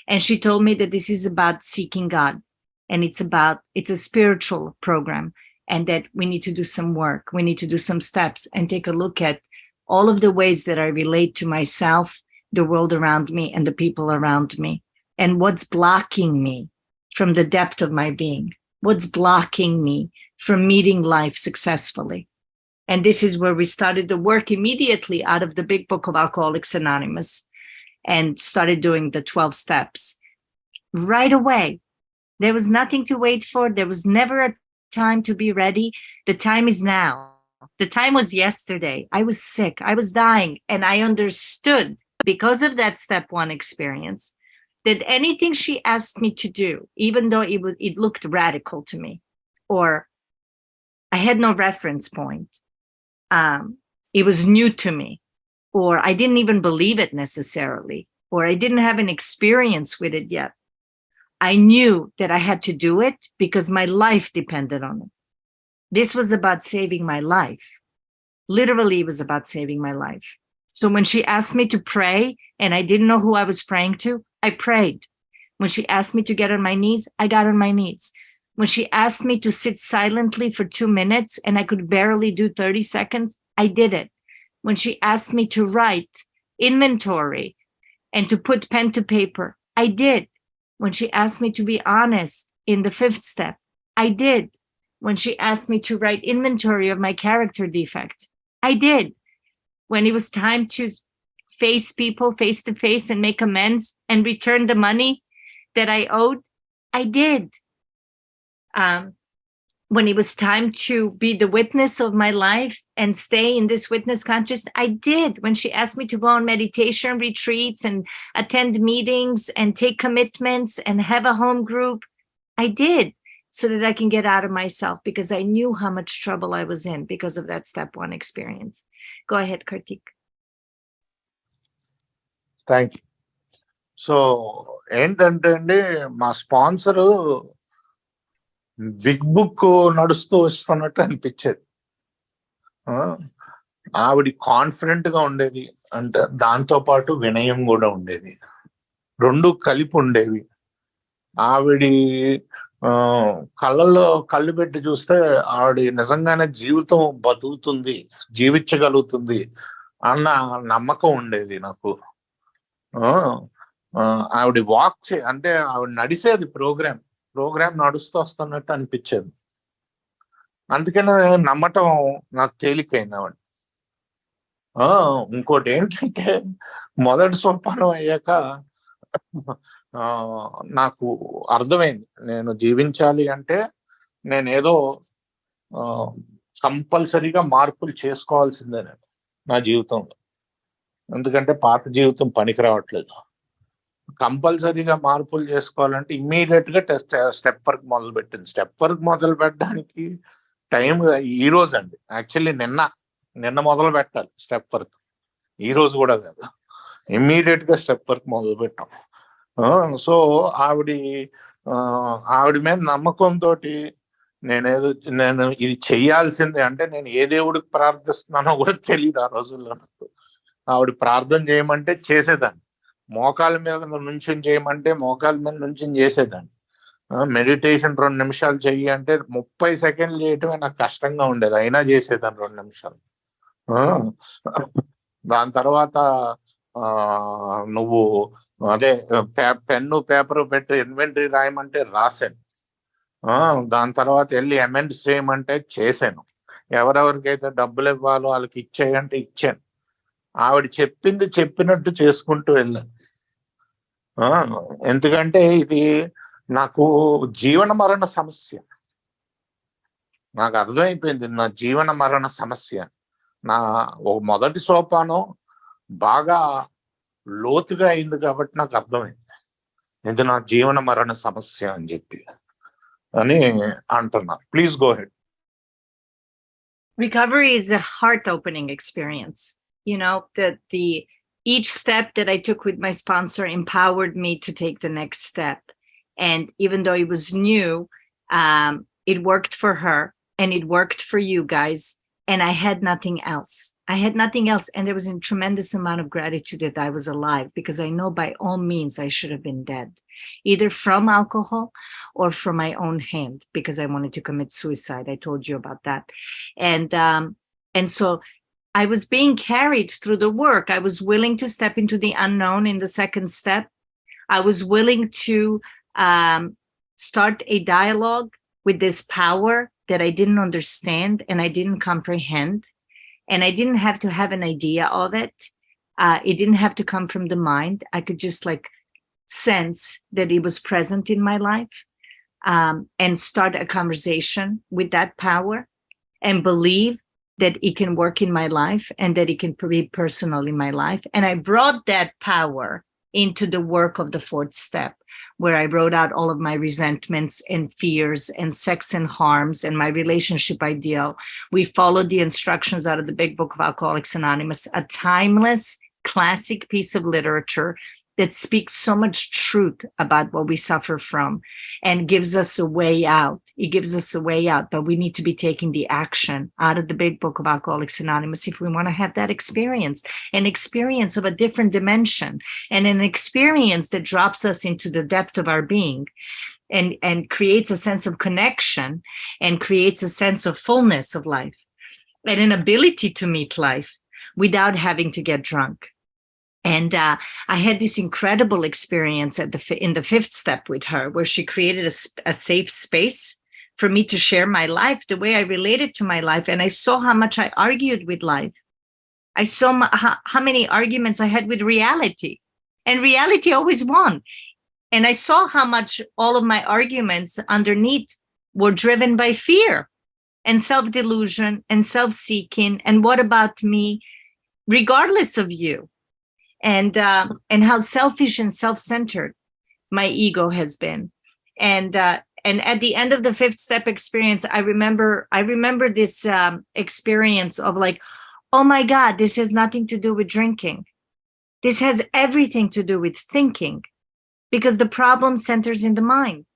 And she told me that this is about seeking God. And it's a spiritual program, and that we need to do some work. We need to do some steps and take a look at all of the ways that I relate to myself, the world around me, and the people around me, and what's blocking me from the depth of my being, what's blocking me from meeting life successfully. And this is where we started the work immediately out of the big book of Alcoholics Anonymous and started doing the 12 steps right away. There was nothing to wait for. There was never a time to be ready. The time is now. The time was yesterday. I was sick. I was dying. And I understood, because of that step one experience, that anything she asked me to do, even though it looked radical to me, or I had no reference point, it was new to me, or I didn't even believe it necessarily, or I didn't have an experience with it yet, I knew that I had to do it because my life depended on it. This was about saving my life. Literally, it was about saving my life. So when she asked me to pray and I didn't know who I was praying to, I prayed. When she asked me to get on my knees, I got on my knees. When she asked me to sit silently for 2 minutes and I could barely do 30 seconds, I did it. When she asked me to write inventory and to put pen to paper, I did. When she asked me to be honest in the 5th step, I did. When she asked me to write inventory of my character defects, I did. When it was time to face people face to face and make amends and return the money that I owed, I did. When it was time to be the witness of my life and stay in this witness consciousness, I did. When she asked me to go on meditation retreats and attend meetings and take commitments and have a home group, I did, so that I can get out of myself, because I knew how much trouble I was in because of that step one experience. Go ahead, Kartik. Thank you. So ఏంటంటే అండి, మా sponsor big book నడుస్తూ వస్తున్నట్టు అనిపించేది. ఆవిడ confident గా ఉండేది, అంటే దాంతో పాటు వినయం కూడా ఉండేది, రెండు కలిపి ఉండేవి. ఆవిడ కళ్ళల్లో కళ్ళు పెట్టి చూస్తే ఆవిడ నిజంగానే జీవితం బతుకుతుంది, జీవించగలుగుతుంది అన్న నమ్మకం ఉండేది నాకు. ఆవిడ వాక్ అంటే ఆవిడ నడిసేది ప్రోగ్రామ్ నడుస్తూ వస్తున్నట్టు అనిపించేది. అందుకనే నమ్మటం నాకు తేలికైంది ఆవిడ. ఇంకోటి ఏంటంటే, మొదటి సోపానం అయ్యాక నాకు అర్థమైంది, నేను జీవించాలి అంటే నేనేదో కంపల్సరీగా మార్పులు చేసుకోవాల్సిందే నేను నా జీవితంలో. ఎందుకంటే పాత జీవితం పనికి రావట్లేదు. కంపల్సరీగా మార్పులు చేసుకోవాలంటే ఇమ్మీడియట్ గా స్టెప్ వర్క్ మొదలు పెట్టింది. స్టెప్ వర్క్ మొదలు పెట్టడానికి టైం ఈ రోజు అండి, యాక్చువల్లీ నిన్న మొదలు పెట్టాలి స్టెప్ వర్క్, ఈ రోజు కూడా కాదు, ఇమ్మీడియట్ గా స్టెప్ వర్క్ మొదలు పెట్టాం. సో ఆవిడ మీద నమ్మకంతో నేను ఇది చెయ్యాల్సిందే, అంటే నేను ఏ దేవుడికి ప్రార్థిస్తున్నానో కూడా తెలియదు ఆ రోజుల్లో. ఆవిడ ప్రార్థన చేయమంటే చేసేదాన్ని, మోకాల మీద నుంచుని చేయమంటే మోకాల మీద నుంచుని చేసేదాన్ని, మెడిటేషన్ 2 నిమిషాలు చెయ్యి అంటే 30 సెకండ్లు చేయటమే నాకు కష్టంగా ఉండేది, అయినా చేసేదాన్ని 2 నిమిషాలు. దాని తర్వాత నువ్వు అదే పెన్ను పేపర్ పెట్టి ఇన్వెంటరీ రాయమంటే రాశాను. దాని తర్వాత వెళ్ళి అమెండ్స్ చేయమంటే చేశాను. ఎవరెవరికైతే డబ్బులు ఇవ్వాలో వాళ్ళకి ఇచ్చేయంటే ఇచ్చాను. ఆవిడ చెప్పింది చెప్పినట్టు చేసుకుంటూ వెళ్ళాను. ఎందుకంటే ఇది నాకు జీవన మరణ సమస్య. నాకు అర్థమైపోయింది నా జీవన మరణ సమస్య. నా మొదటి సోపానం బాగా లోతుగా అయింది కాబట్టి నాకు అర్థమైంది ఇది నా జీవన మరణ సమస్య అని చెప్పి అని అంటున్నా. Please go head. Recovery is a heart-opening experience. You know, each step that I took with my sponsor empowered me to take the next step. And even though it was new, it worked for her and it worked for you guys. And I had nothing else. I had nothing else. And there was a tremendous amount of gratitude that I was alive, because I know by all means I should have been dead, either from alcohol or from my own hand, because I wanted to commit suicide. I told you about that. And so I was being carried through the work. I was willing to step into the unknown in the second step. I was willing to start a dialogue with this power that I didn't understand and I didn't comprehend. And I didn't have to have an idea of it. It didn't have to come from the mind. I could just like sense that it was present in my life, and start a conversation with that power and believe that it can work in my life and that it can be personal in my life. And I brought that power into the work of the fourth step, where I wrote out all of my resentments and fears and sex and harms and my relationship ideal. We followed the instructions out of the Big Book of Alcoholics Anonymous, a timeless classic piece of literature that speaks so much truth about what we suffer from and gives us a way out. It gives us a way out, but we need to be taking the action out of the Big Book of Alcoholics Anonymous if we want to have that experience, an experience of a different dimension, and an experience that drops us into the depth of our being and creates a sense of connection and creates a sense of fullness of life and an ability to meet life without having to get drunk. And I had this incredible experience in the fifth step with her, where she created a safe space for me to share my life, the way I related to my life. And I saw how much I argued with life. I saw how many arguments I had with reality. And reality always won. And I saw how much all of my arguments underneath were driven by fear and self-delusion and self-seeking. And what about me, regardless of you? And how selfish and self-centered my ego has been. And at the end of the fifth step experience, I remember this experience of like, oh my God, this has nothing to do with drinking. This has everything to do with thinking, because the problem centers in the mind.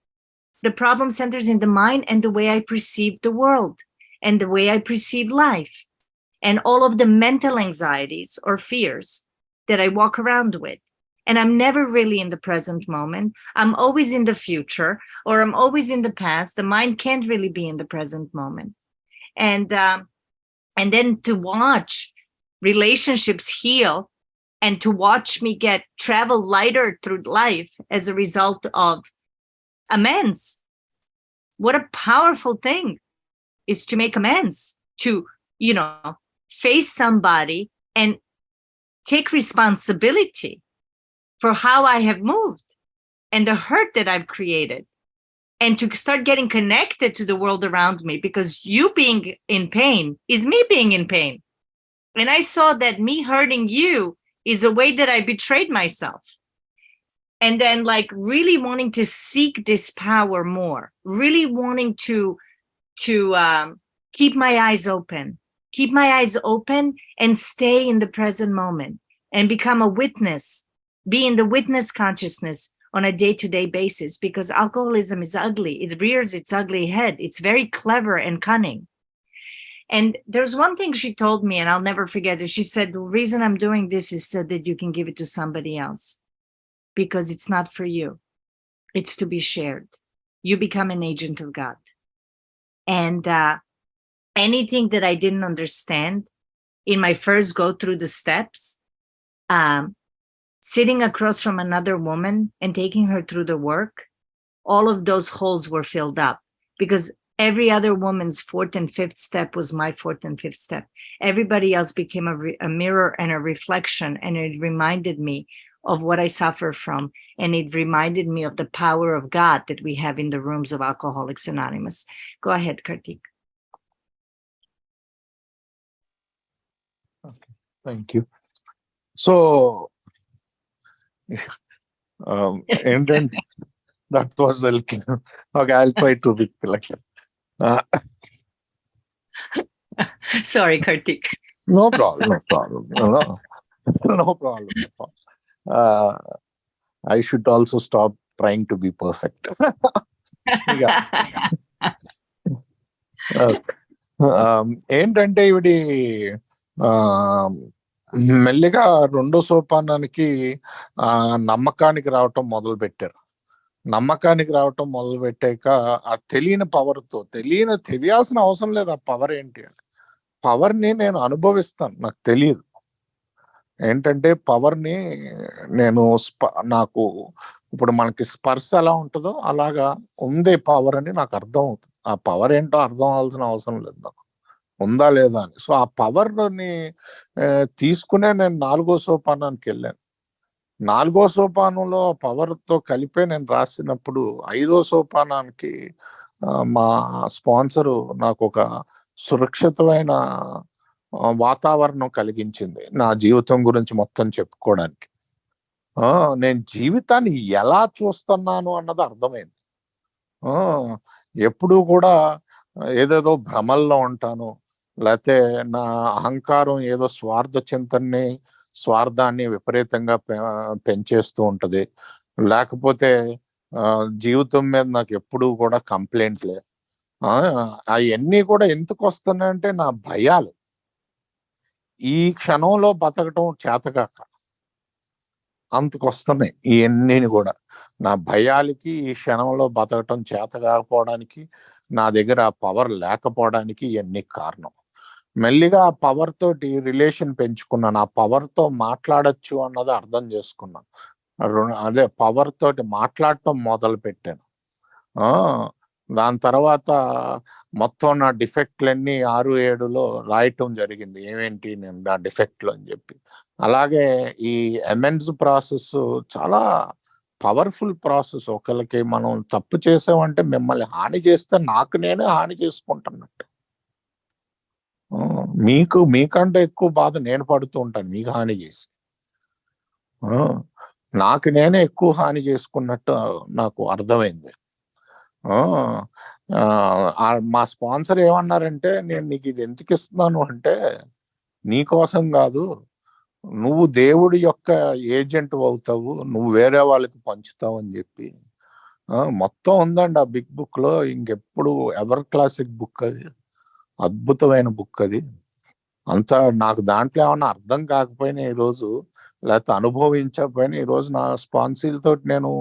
The problem centers in the mind and the way I perceive the world and the way I perceive life and all of the mental anxieties or fears that I walk around with. And I'm never really in the present moment. I'm always in the future, or I'm always in the past. The mind can't really be in the present moment. And then to watch relationships heal and to watch me travel lighter through life as a result of amends. What a powerful thing is to make amends, to, face somebody and take responsibility for how I have moved and the hurt that I've created, and to start getting connected to the world around me, because you being in pain is me being in pain. And I saw that me hurting you is a way that I betrayed myself. And then like really wanting to seek this power more, really wanting to keep my eyes open and stay in the present moment and become a witness, be in the witness consciousness on a day-to-day basis, because alcoholism is ugly. It rears its ugly head. It's very clever and cunning. And there's one thing she told me, and I'll never forget it. She said, the reason I'm doing this is so that you can give it to somebody else, because it's not for you. It's to be shared. You become an agent of God. And anything that I didn't understand in my first go through the steps, sitting across from another woman and taking her through the work, all of those holes were filled up, because every other woman's fourth and fifth step was my fourth and fifth step. Everybody else became a mirror and a reflection, and it reminded me of what I suffer from, and it reminded me of the power of God that we have in the rooms of Alcoholics Anonymous. Go ahead, Kartik. Okay, thank you. So, and then that was okay. I'll try to recollect. Sorry, Kartik. No problem. No problem. I should also stop trying to be perfect. ఏంటంటే ఇవిడి మెల్లిగా రెండో సోపానానికి నమ్మకానికి రావటం మొదలు పెట్టారు. నమ్మకానికి రావటం మొదలు పెట్టాక ఆ తెలియని పవర్తో తెలియాల్సిన అవసరం లేదు. ఆ పవర్ ఏంటి అంటే పవర్ని నేను అనుభవిస్తాను, నాకు తెలియదు. ఏంటంటే పవర్ని నేను నాకు ఇప్పుడు మనకి స్పర్శ ఎలా ఉంటుందో అలాగా ఉంది పవర్ అని నాకు అర్థం అవుతుంది. ఆ పవర్ ఏంటో అర్థం అవ్వాల్సిన అవసరం లేదు నాకు, ఉందా లేదా అని. సో ఆ పవర్ని తీసుకునే నేను 4వ సోపానానికి వెళ్ళాను. 4వ సోపానంలో పవర్తో కలిపే నేను రాసినప్పుడు 5వ సోపానానికి మా స్పాన్సరు నాకు ఒక సురక్షితమైన వాతావరణం కలిగించింది నా జీవితం గురించి మొత్తం చెప్పుకోవడానికి. నేను జీవితాన్ని ఎలా చూస్తున్నాను అన్నది అర్థమైంది. ఎప్పుడూ కూడా ఏదేదో భ్రమల్లో ఉంటాను, లేకపోతే నా అహంకారం ఏదో స్వార్థాన్ని విపరీతంగా పెంచేస్తూ ఉంటది. లేకపోతే జీవితం మీద నాకు ఎప్పుడూ కూడా కంప్లైంట్లే. అవన్నీ కూడా ఎందుకు వస్తున్నాయంటే నా భయాలు. ఈ క్షణంలో బతకటం చేతకాక అంతకొస్తున్నాయి ఇవన్నీ కూడా. నా భయాలకి ఈ క్షణంలో బతకటం చేత కాకపోవడానికి, నా దగ్గర ఆ పవర్ లేకపోవడానికి ఇవన్నీ కారణం. మెల్లిగా ఆ పవర్ తోటి రిలేషన్ పెంచుకున్నాను. ఆ పవర్తో మాట్లాడచ్చు అన్నది అర్థం చేసుకున్నాను. అదే పవర్ తోటి మాట్లాడటం మొదలు పెట్టాను. దాని తర్వాత మొత్తం నా డిఫెక్ట్లన్నీ 6, 7లో రాయటం జరిగింది. ఏమేంటి నేను నా డిఫెక్ట్లు అని చెప్పి. అలాగే ఈ అమెండ్స్ ప్రాసెస్ చాలా పవర్ఫుల్ ప్రాసెస్. ఒకరికి మనం తప్పు చేసామంటే మిమ్మల్ని హాని చేస్తే నాకు నేనే హాని చేసుకుంటున్నట్టు. మీకంటే ఎక్కువ బాధ నేను పడుతూ ఉంటాను మీకు హాని చేసి. నాకు నేనే ఎక్కువ హాని చేసుకున్నట్టు నాకు అర్థమైంది. మా స్పాన్సర్ ఏమన్నారంటే, నేను నీకు ఇది ఎందుకు ఇస్తున్నాను అంటే నీకోసం కాదు, నువ్వు దేవుడి యొక్క ఏజెంట్ అవుతావు, నువ్వు వేరే వాళ్ళకి పంచుతావు అని చెప్పి. మొత్తం ఉందండి ఆ బిగ్ బుక్ లో. ఇంకెప్పుడు ఎవర్ క్లాసిక్ బుక్ అది, అద్భుతమైన బుక్ అది. అంతా నాకు దాంట్లో ఏమన్నా అర్థం కాకపోయినా ఈరోజు, లేకపోతే అనుభవించకపోయినా ఈరోజు నా స్పాన్సీలతో నేను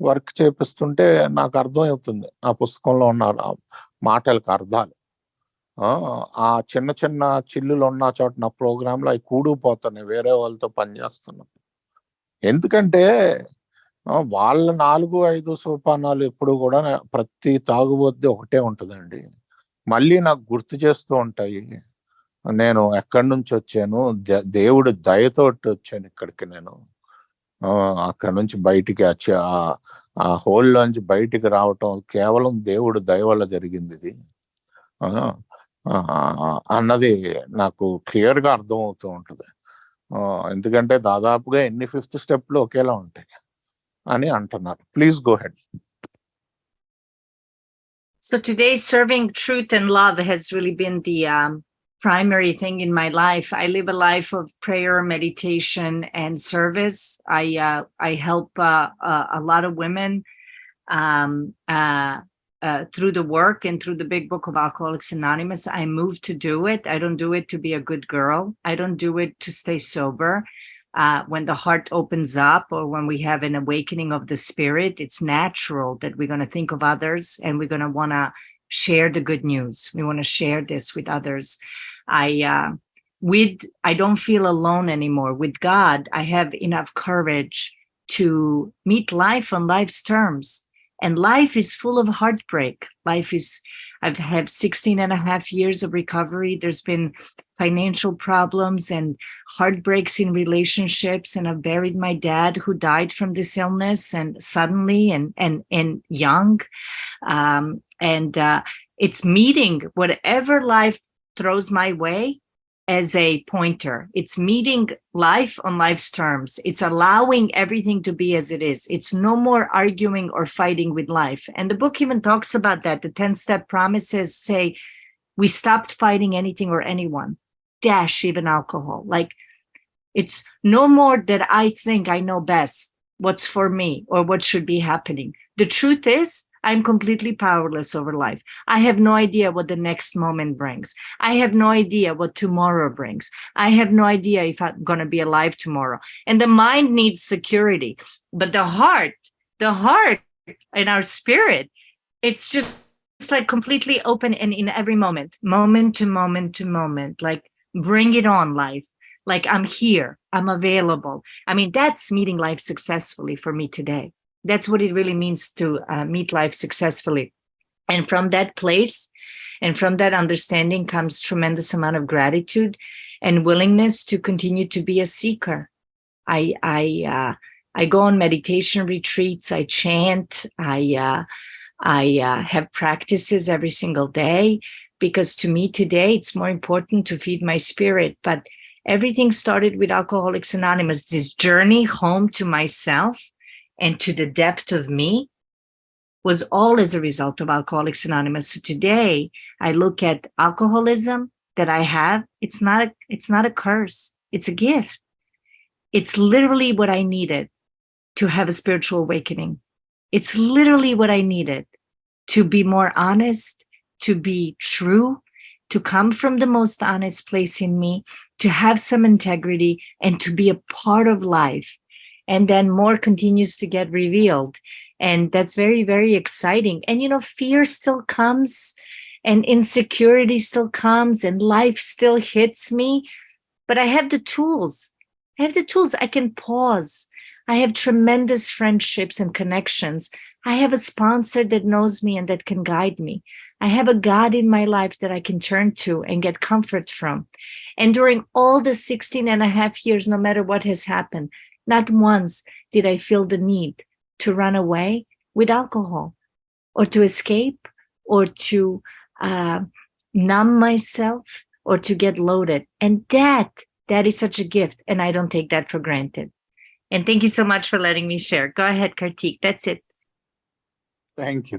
వర్క్ చేపిస్తుంటే నాకు అర్థం అవుతుంది ఆ పుస్తకంలో ఉన్న మాటలకు అర్థాలు. ఆ చిన్న చిన్న చిల్లులు ఉన్న చోట నా ప్రోగ్రాంలో అవి కూడుకుపోతున్నాయి వేరే వాళ్ళతో పనిచేస్తున్నాం. ఎందుకంటే వాళ్ళ 4, 5 సోపానాలు ఎప్పుడు కూడా ప్రతి తాగుబోద్ది ఒకటే ఉంటుందండి. మళ్ళీ నాకు గుర్తు చేస్తూ ఉంటాయి నేను ఎక్కడి నుంచి వచ్చాను, దేవుడి దయతోటి వచ్చాను ఇక్కడికి నేను. అక్కడ నుంచి బయటికి వచ్చి ఆ హోల్లోంచి బయటికి రావటం కేవలం దేవుడు దయ వల్ల జరిగింది ఇది అన్నది నాకు క్లియర్ గా అర్థం అవుతూ ఉంటుంది. ఎందుకంటే దాదాపుగా ఎన్ని 5th స్టెప్లు ఒకేలా ఉంటాయి అని అంటున్నారు. Please go head. So today, serving truth and love has really been the primary thing in my life. I live a life of prayer, meditation, and service. I help a lot of women through the work and through the big book of Alcoholics Anonymous. I moved to do it. I don't do it to be a good girl. I don't do it to stay sober. When the heart opens up or when we have an awakening of the spirit, it's natural that we're going to think of others and we're going to want to share the good news. We want to share this with others. I don't feel alone anymore. With God, I have enough courage to meet life on life's terms. And life is full of heartbreak. I've had 16 and a half years of recovery. There's been financial problems and heartbreaks in relationships. And I've buried my dad who died from this illness and suddenly and young. It's meeting whatever life throws my way as a pointer. It's meeting life on life's terms. It's allowing everything to be as it is. It's no more arguing or fighting with life. And the book even talks about that. The 10-step promises say we stopped fighting anything or anyone, dash even alcohol. Like it's no more that I think I know best. what's for me or what should be happening. The truth is, I'm completely powerless over life. I have no idea what the next moment brings. I have no idea what tomorrow brings. I have no idea if I'm going to be alive tomorrow. And the mind needs security, but the heart and our spirit, it's just like completely open and in every moment to moment, like bring it on, life. Like I'm here, I'm available. I mean, that's meeting life successfully for me today. That's what it really means to meet life successfully. And from that place and from that understanding comes tremendous amount of gratitude and willingness to continue to be a seeker. I go on meditation retreats. I chant. I have practices every single day, because to me today it's more important to feed my spirit. But everything started with Alcoholics Anonymous. This journey home to myself and to the depth of me was all as a result of Alcoholics Anonymous. So today I look at alcoholism that I have. It's not a curse. It's a gift. It's literally what I needed to have a spiritual awakening. It's literally what I needed to be more honest, to be true, to come from the most honest place in me, to have some integrity, and to be a part of life. And then more continues to get revealed. And that's very, very exciting. And, fear still comes and insecurity still comes and life still hits me. But I have the tools. I can pause. I have tremendous friendships and connections. I have a sponsor that knows me and that can guide me. I have a God in my life that I can turn to and get comfort from. And during all the 16 and a half years, no matter what has happened, not once did I feel the need to run away with alcohol or to escape or to numb myself or to get loaded. And that is such a gift. And I don't take that for granted. And thank you so much for letting me share. Go ahead, Kartik. That's it. Thank you.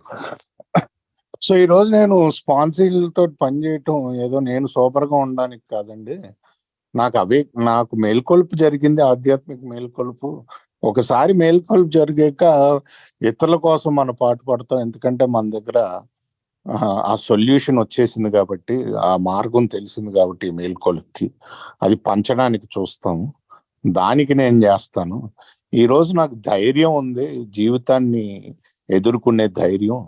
So ఈరోజు నేను స్పాన్సర్లతో పనిచేయటం ఏదో నేను సూపర్గా ఉండడానికి కాదండి. నాకు మేల్కొలుపు జరిగింది, ఆధ్యాత్మిక మేల్కొలుపు. ఒకసారి మేల్కొలుపు జరిగాక ఇతరుల కోసం మనం పాటు పడతాం. ఎందుకంటే మన దగ్గర ఆ సొల్యూషన్ వచ్చేసింది కాబట్టి, ఆ మార్గం తెలిసింది కాబట్టి మేల్కొలుపుకి అది పంచడానికి చూస్తాము. దానికి నేను చేస్తాను. ఈరోజు నాకు ధైర్యం ఉంది, జీవితాన్ని ఎదుర్కొనే ధైర్యం.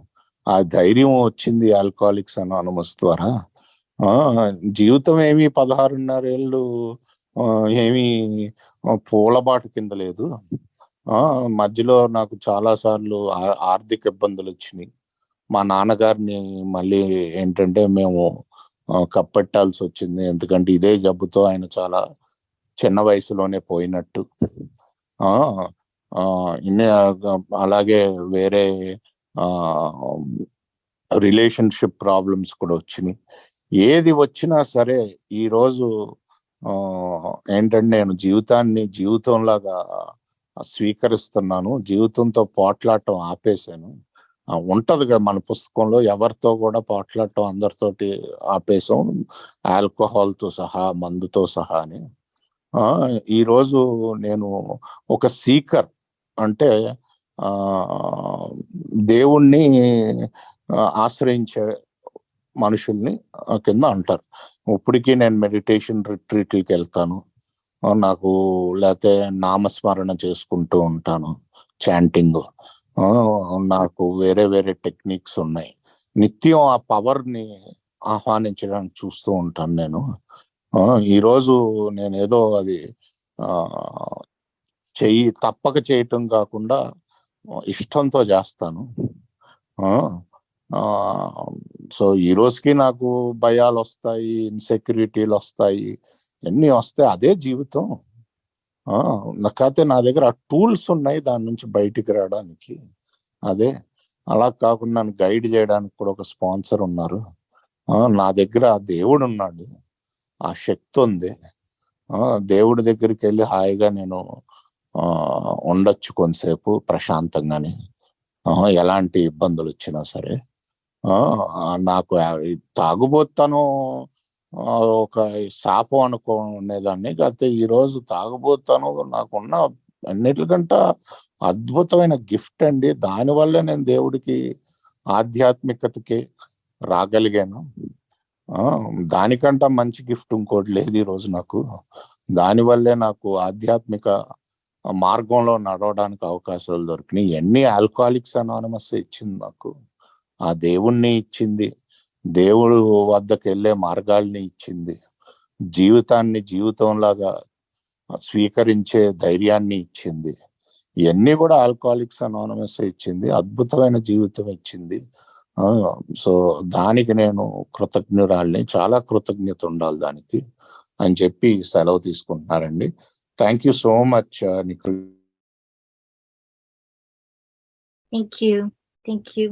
ఆ ధైర్యం వచ్చింది ఆల్కహాలిక్స్ అనానిమస్ ద్వారా. జీవితం ఏమి 16.5 ఏళ్ళు ఏమి పూలబాటు కింద లేదు. మధ్యలో నాకు చాలా సార్లు ఆర్థిక ఇబ్బందులు వచ్చినాయి. మా నాన్నగారిని మళ్ళీ ఏంటంటే మేము కప్పెట్టాల్సి వచ్చింది. ఎందుకంటే ఇదే జబ్బుతో ఆయన చాలా చిన్న వయసులోనే పోయినట్టు. అలాగే వేరే రిలేషన్షిప్ ప్రాబ్లమ్స్ కూడా వచ్చినాయి. ఏది వచ్చినా సరే ఈరోజు ఏంటంటే నేను జీవితాన్ని జీవితంలాగా స్వీకరిస్తున్నాను. జీవితంతో పోట్లాడటం ఆపేశాను. ఉంటది కదా మన పుస్తకంలో, ఎవరితో కూడా పోట్లాడటం అందరితోటి ఆపేసాం, ఆల్కహాల్తో సహా, మందుతో సహా అని. ఈరోజు నేను ఒక సీకర్, అంటే దేవుణ్ణి ఆశ్రయించే మనుషుల్ని కింద అంటారు. ఇప్పటికీ నేను మెడిటేషన్ రిట్రీట్లకి వెళ్తాను. నాకు లేకపోతే నామస్మరణ చేసుకుంటూ ఉంటాను, చాంటింగ్. నాకు వేరే వేరే టెక్నిక్స్ ఉన్నాయి. నిత్యం ఆ పవర్ని ఆహ్వానించడానికి చూస్తూ ఉంటాను నేను. ఈరోజు నేను ఏదో అది తప్పక చేయటం కాకుండా ఇష్టంతో చేస్తాను. సో ఈ రోజుకి నాకు భయాలు వస్తాయి, ఇన్సెక్యూరిటీలు వస్తాయి, అన్నీ వస్తాయి. అదే జీవితం. కాకపోతే నా దగ్గర ఆ టూల్స్ ఉన్నాయి దాని నుంచి బయటికి రావడానికి. అదే అలా కాకుండా నన్ను గైడ్ చేయడానికి కూడా ఒక స్పాన్సర్ ఉన్నారు. నా దగ్గర ఆ దేవుడు ఉన్నాడు, ఆ శక్తి ఉంది. దేవుడి దగ్గరికి వెళ్ళి హాయిగా నేను ఉండొచ్చు కొంతసేపు ప్రశాంతంగానే, ఎలాంటి ఇబ్బందులు వచ్చినా సరే. నాకు తాగుబోతాను ఒక శాపం అనుకునేదాన్ని. కాకపోతే ఈరోజు తాగుబోతాను నాకున్న అన్నిటికంటే అద్భుతమైన గిఫ్ట్ అండి. దానివల్ల నేను దేవుడికి ఆధ్యాత్మికతకి రాగలిగాను. దానికంటే మంచి గిఫ్ట్ ఇంకోటి లేదు ఈరోజు నాకు. దానివల్లే నాకు ఆధ్యాత్మిక మార్గంలో నడవడానికి అవకాశాలు దొరికినాయి. ఎన్ని ఆల్కహాలిక్స్ అనానమస్ ఇచ్చింది నాకు, ఆ దేవుణ్ణి ఇచ్చింది, దేవుడు వద్దకు వెళ్ళే మార్గాల్ని ఇచ్చింది, జీవితాన్ని జీవితంలాగా స్వీకరించే ధైర్యాన్ని ఇచ్చింది. ఇవన్నీ కూడా ఆల్కహాలిక్స్ అనానమస్ ఇచ్చింది. అద్భుతమైన జీవితం ఇచ్చింది. సో దానికి నేను కృతజ్ఞురాల్ని, చాలా కృతజ్ఞత ఉండాలి దానికి అని చెప్పి సెలవు తీసుకుంటున్నారండి. Thank you so much Nikhil. Thank you.